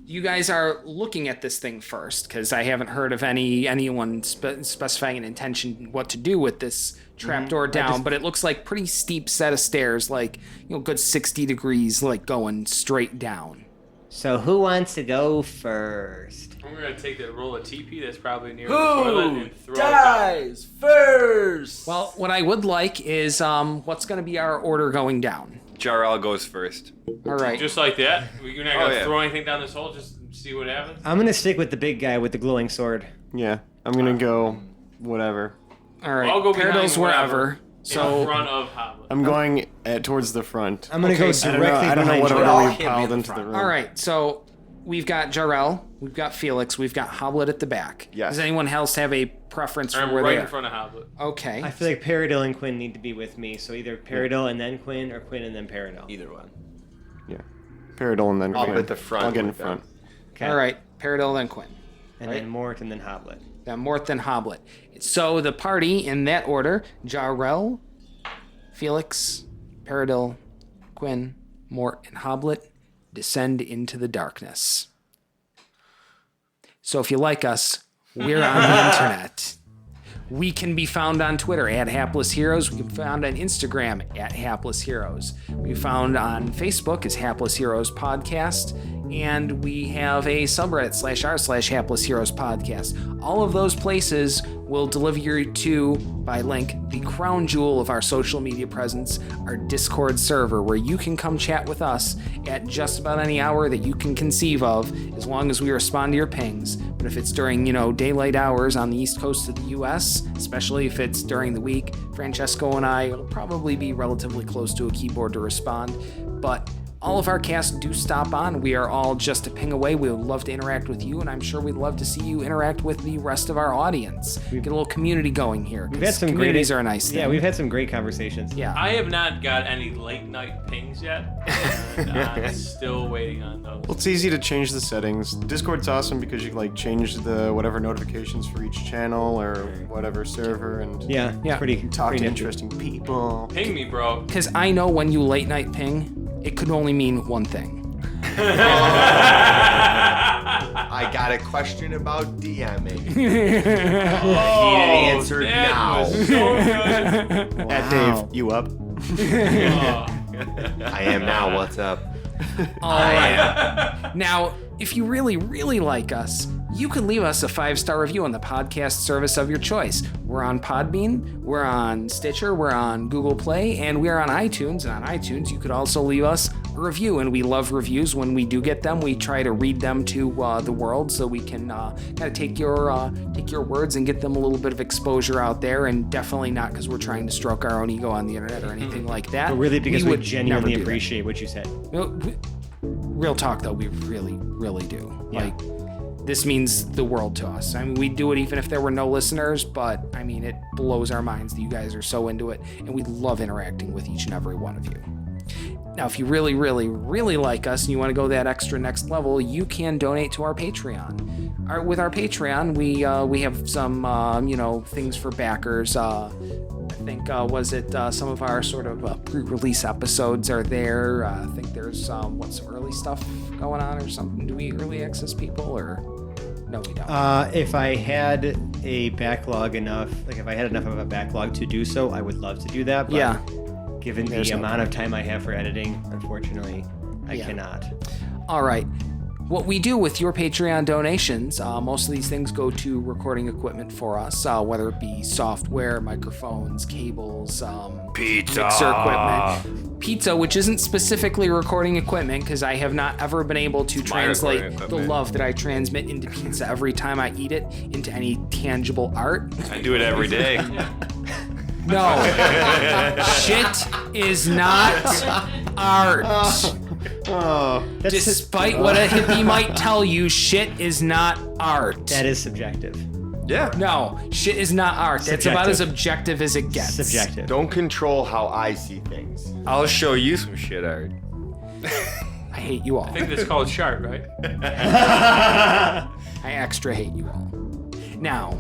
you guys are looking at this thing first, because I haven't heard of anyone specifying an intention what to do with this trapdoor down, but it looks like pretty steep set of stairs, like good 60 degrees, like going straight down. So who wants to go first? I'm gonna take that roll of TP that's probably near the toilet Who and throw it down. dies first? Well, what I would like is what's going to be our order going down. Jarl goes first. All right. Just like that. You're not gonna yeah. throw anything down this hole. Just see what happens. I'm gonna stick with the big guy with the glowing sword. Yeah. I'm gonna go whatever. All right. I'll go behind Paradise wherever. in So front of Hoblet. I'm going towards the front. I'm gonna Okay, go so directly I don't know behind what you. We're all order we hit me piled in the into the front. room. all right. So we've got Jarrell, we've got Felix, we've got Hoblet at the back. Yes. Does anyone else have a preference for I'm where right they in are? front of Hoblet. Okay. I feel like Peridil and Quinn need to be with me, so either Peridil and then Quinn, or Quinn and then Peridil. Either one. Yeah. Peridol and then I'll Quinn. put the front I'll get in with them. front. Okay. All right. Paradil, then Quinn. And then Mort, and then Hoblet. Then Mort, then Hoblet. So the party in that order: Jarrell, Felix, Paradil, Quinn, Mort, and Hoblet descend into the darkness. So if you like us, we're on the internet. We can be found on Twitter at Hapless Heroes. We can be found on Instagram at Hapless Heroes. We found on Facebook as Hapless Heroes Podcast. And we have a subreddit /r/Hapless Heroes Podcast. All of those places will deliver you to, by link, the crown jewel of our social media presence, our Discord server, where you can come chat with us at just about any hour that you can conceive of, as long as we respond to your pings. But if it's during, daylight hours on the East Coast of the US, especially if it's during the week, Francesco and I will probably be relatively close to a keyboard to respond. But all of our casts do stop on. We are all just a ping away. We would love to interact with you, and I'm sure we'd love to see you interact with the rest of our audience. Get a little community going here. We've had some communities great, are a nice thing. Yeah, we've had some great conversations. Yeah. I have not got any late night pings yet. And I'm still waiting on those. Well, it's easy to change the settings. Discord's awesome because you can like change the whatever notifications for each channel or whatever server and Yeah, Yeah. pretty talk pretty to nifty. interesting people. Ping me, bro. Because I know when you late night ping, it could only mean one thing. I got a question about DMing. Needed answered that now. was so good. At Dave, you up? I am now. What's up? All right. Now, if you really, really like us, you can leave us a 5-star review on the podcast service of your choice. We're on Podbean, we're on Stitcher, we're on Google Play, and we're on iTunes. And on iTunes, you could also leave us a review, and we love reviews. When we do get them, we try to read them to the world so we can kind of take your words and get them a little bit of exposure out there, and definitely not because we're trying to stroke our own ego on the internet or anything like that. But really because we would genuinely never do that. appreciate what you said. No, real talk though, we really, really do. Yeah. Like, this means the world to us. I mean, we'd do it even if there were no listeners, but I mean, it blows our minds that you guys are so into it, and we love interacting with each and every one of you. Now, if you really, really, really like us and you want to go that extra next level, you can donate to our Patreon. With our Patreon, we have some, things for backers. I think, some of our sort of pre-release episodes are there. I think there's, some early stuff going on or something. Do we early access people or? No, we don't. If I had a backlog enough, like if I had enough of a backlog to do so, I would love to do that. But Yeah. given the There's no amount of time I have for editing, unfortunately, I cannot. All right. What we do with your Patreon donations, most of these things go to recording equipment for us, whether it be software, microphones, cables, Pizza. mixer equipment. Pizza, which isn't specifically recording equipment, because I have not ever been able to my translate recording the equipment. love that I transmit into pizza every time I eat it into any tangible art. I do it every day. No. Shit is not art. Oh, Despite what a hippie might tell you, shit is not art. That is subjective. Yeah. No, shit is not art. That's about as objective as it gets. Subjective. Don't control how I see things. I'll show you some shit art. I hate you all. I think that's called Shark, right? I extra hate you all. Now,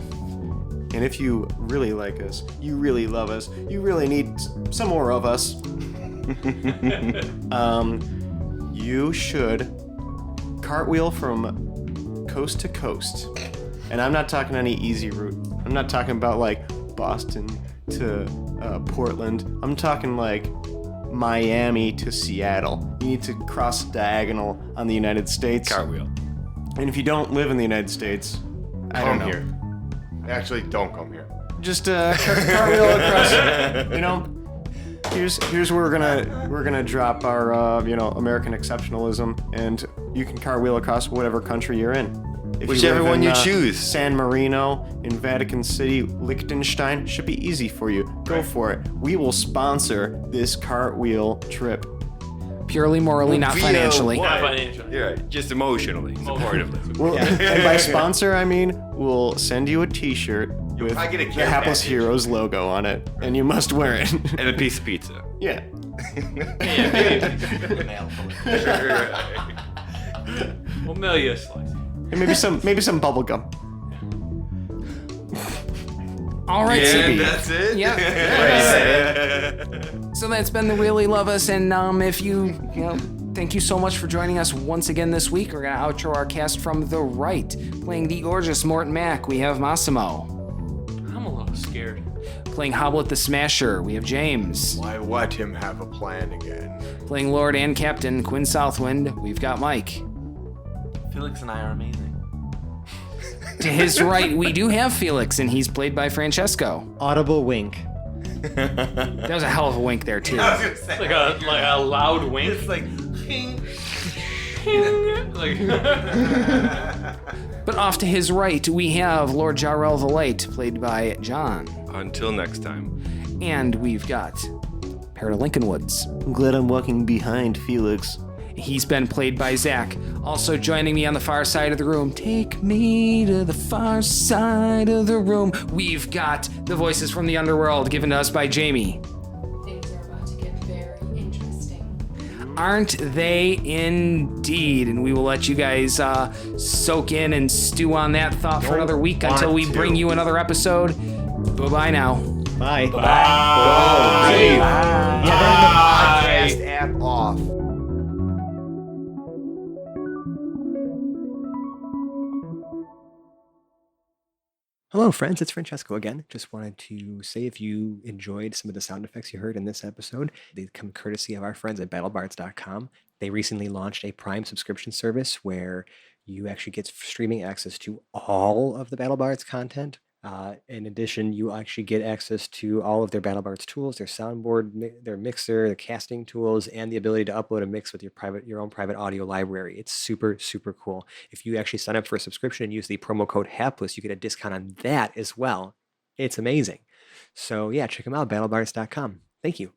and if you really like us, you really love us, you really need some more of us. You should cartwheel from coast to coast. And I'm not talking any easy route. I'm not talking about like Boston to Portland. I'm talking like Miami to Seattle. You need to cross diagonal on the United States. Cartwheel. And if you don't live in the United States, I don't Come know. here. Actually, don't come here. Just cartwheel across. Here's where we're gonna drop our American exceptionalism, and you can cartwheel across whatever country you're in. If Whichever live one in, you choose. San Marino, in Vatican City, Liechtenstein, should be easy for you. Go for it. We will sponsor this cartwheel trip. purely morally, not Via financially. what? Not financially. You're right. Just emotionally, supportively. We'll, and by sponsor, I mean we'll send you a T-shirt with probably get a the care Hapless package. Heroes logo on it, and you must wear it. And a piece of pizza. Yeah. Mail We'll mail you a slice. And maybe some bubble gum. All right, And CB. that's it? Yep. So that's been the Really Love Us, and if you thank you so much for joining us once again this week. We're gonna outro our cast from the right, playing the gorgeous Morton Mac. We have Massimo. I'm a little scared. Playing Hoblet the Smasher, we have James. Why let him have a plan again? Playing Lord and Captain Quinn Southwind, we've got Mike. Felix and I are amazing. To his right, we do have Felix, and he's played by Francesco. Audible wink. That was a hell of a wink there, too. I was gonna say, It's like a loud wink. it's like, ping. Like But off to his right, we have Lord Jarrell the Light, played by John. Until next time. And we've got Parrot of Lincoln Woods. I'm glad I'm walking behind Felix. He's been played by Zach. Also joining me on the far side of the room, take me to the far side of the room, we've got the voices from the underworld given to us by Jamie. Things are about to get very interesting. Aren't they indeed? And we will let you guys soak in and stew on that thought for another week until we bring you another episode. Bye-bye now. Bye. Podcast app off. Hello, friends. It's Francesco again. Just wanted to say if you enjoyed some of the sound effects you heard in this episode, they come courtesy of our friends at battlebards.com. They recently launched a Prime subscription service where you actually get streaming access to all of the BattleBards content. In addition, you actually get access to all of their BattleBards tools, their soundboard, their mixer, their casting tools, and the ability to upload a mix with your own private audio library. It's super, super cool. If you actually sign up for a subscription and use the promo code HAPLESS, you get a discount on that as well. It's amazing. So yeah, check them out, battlebards.com. Thank you.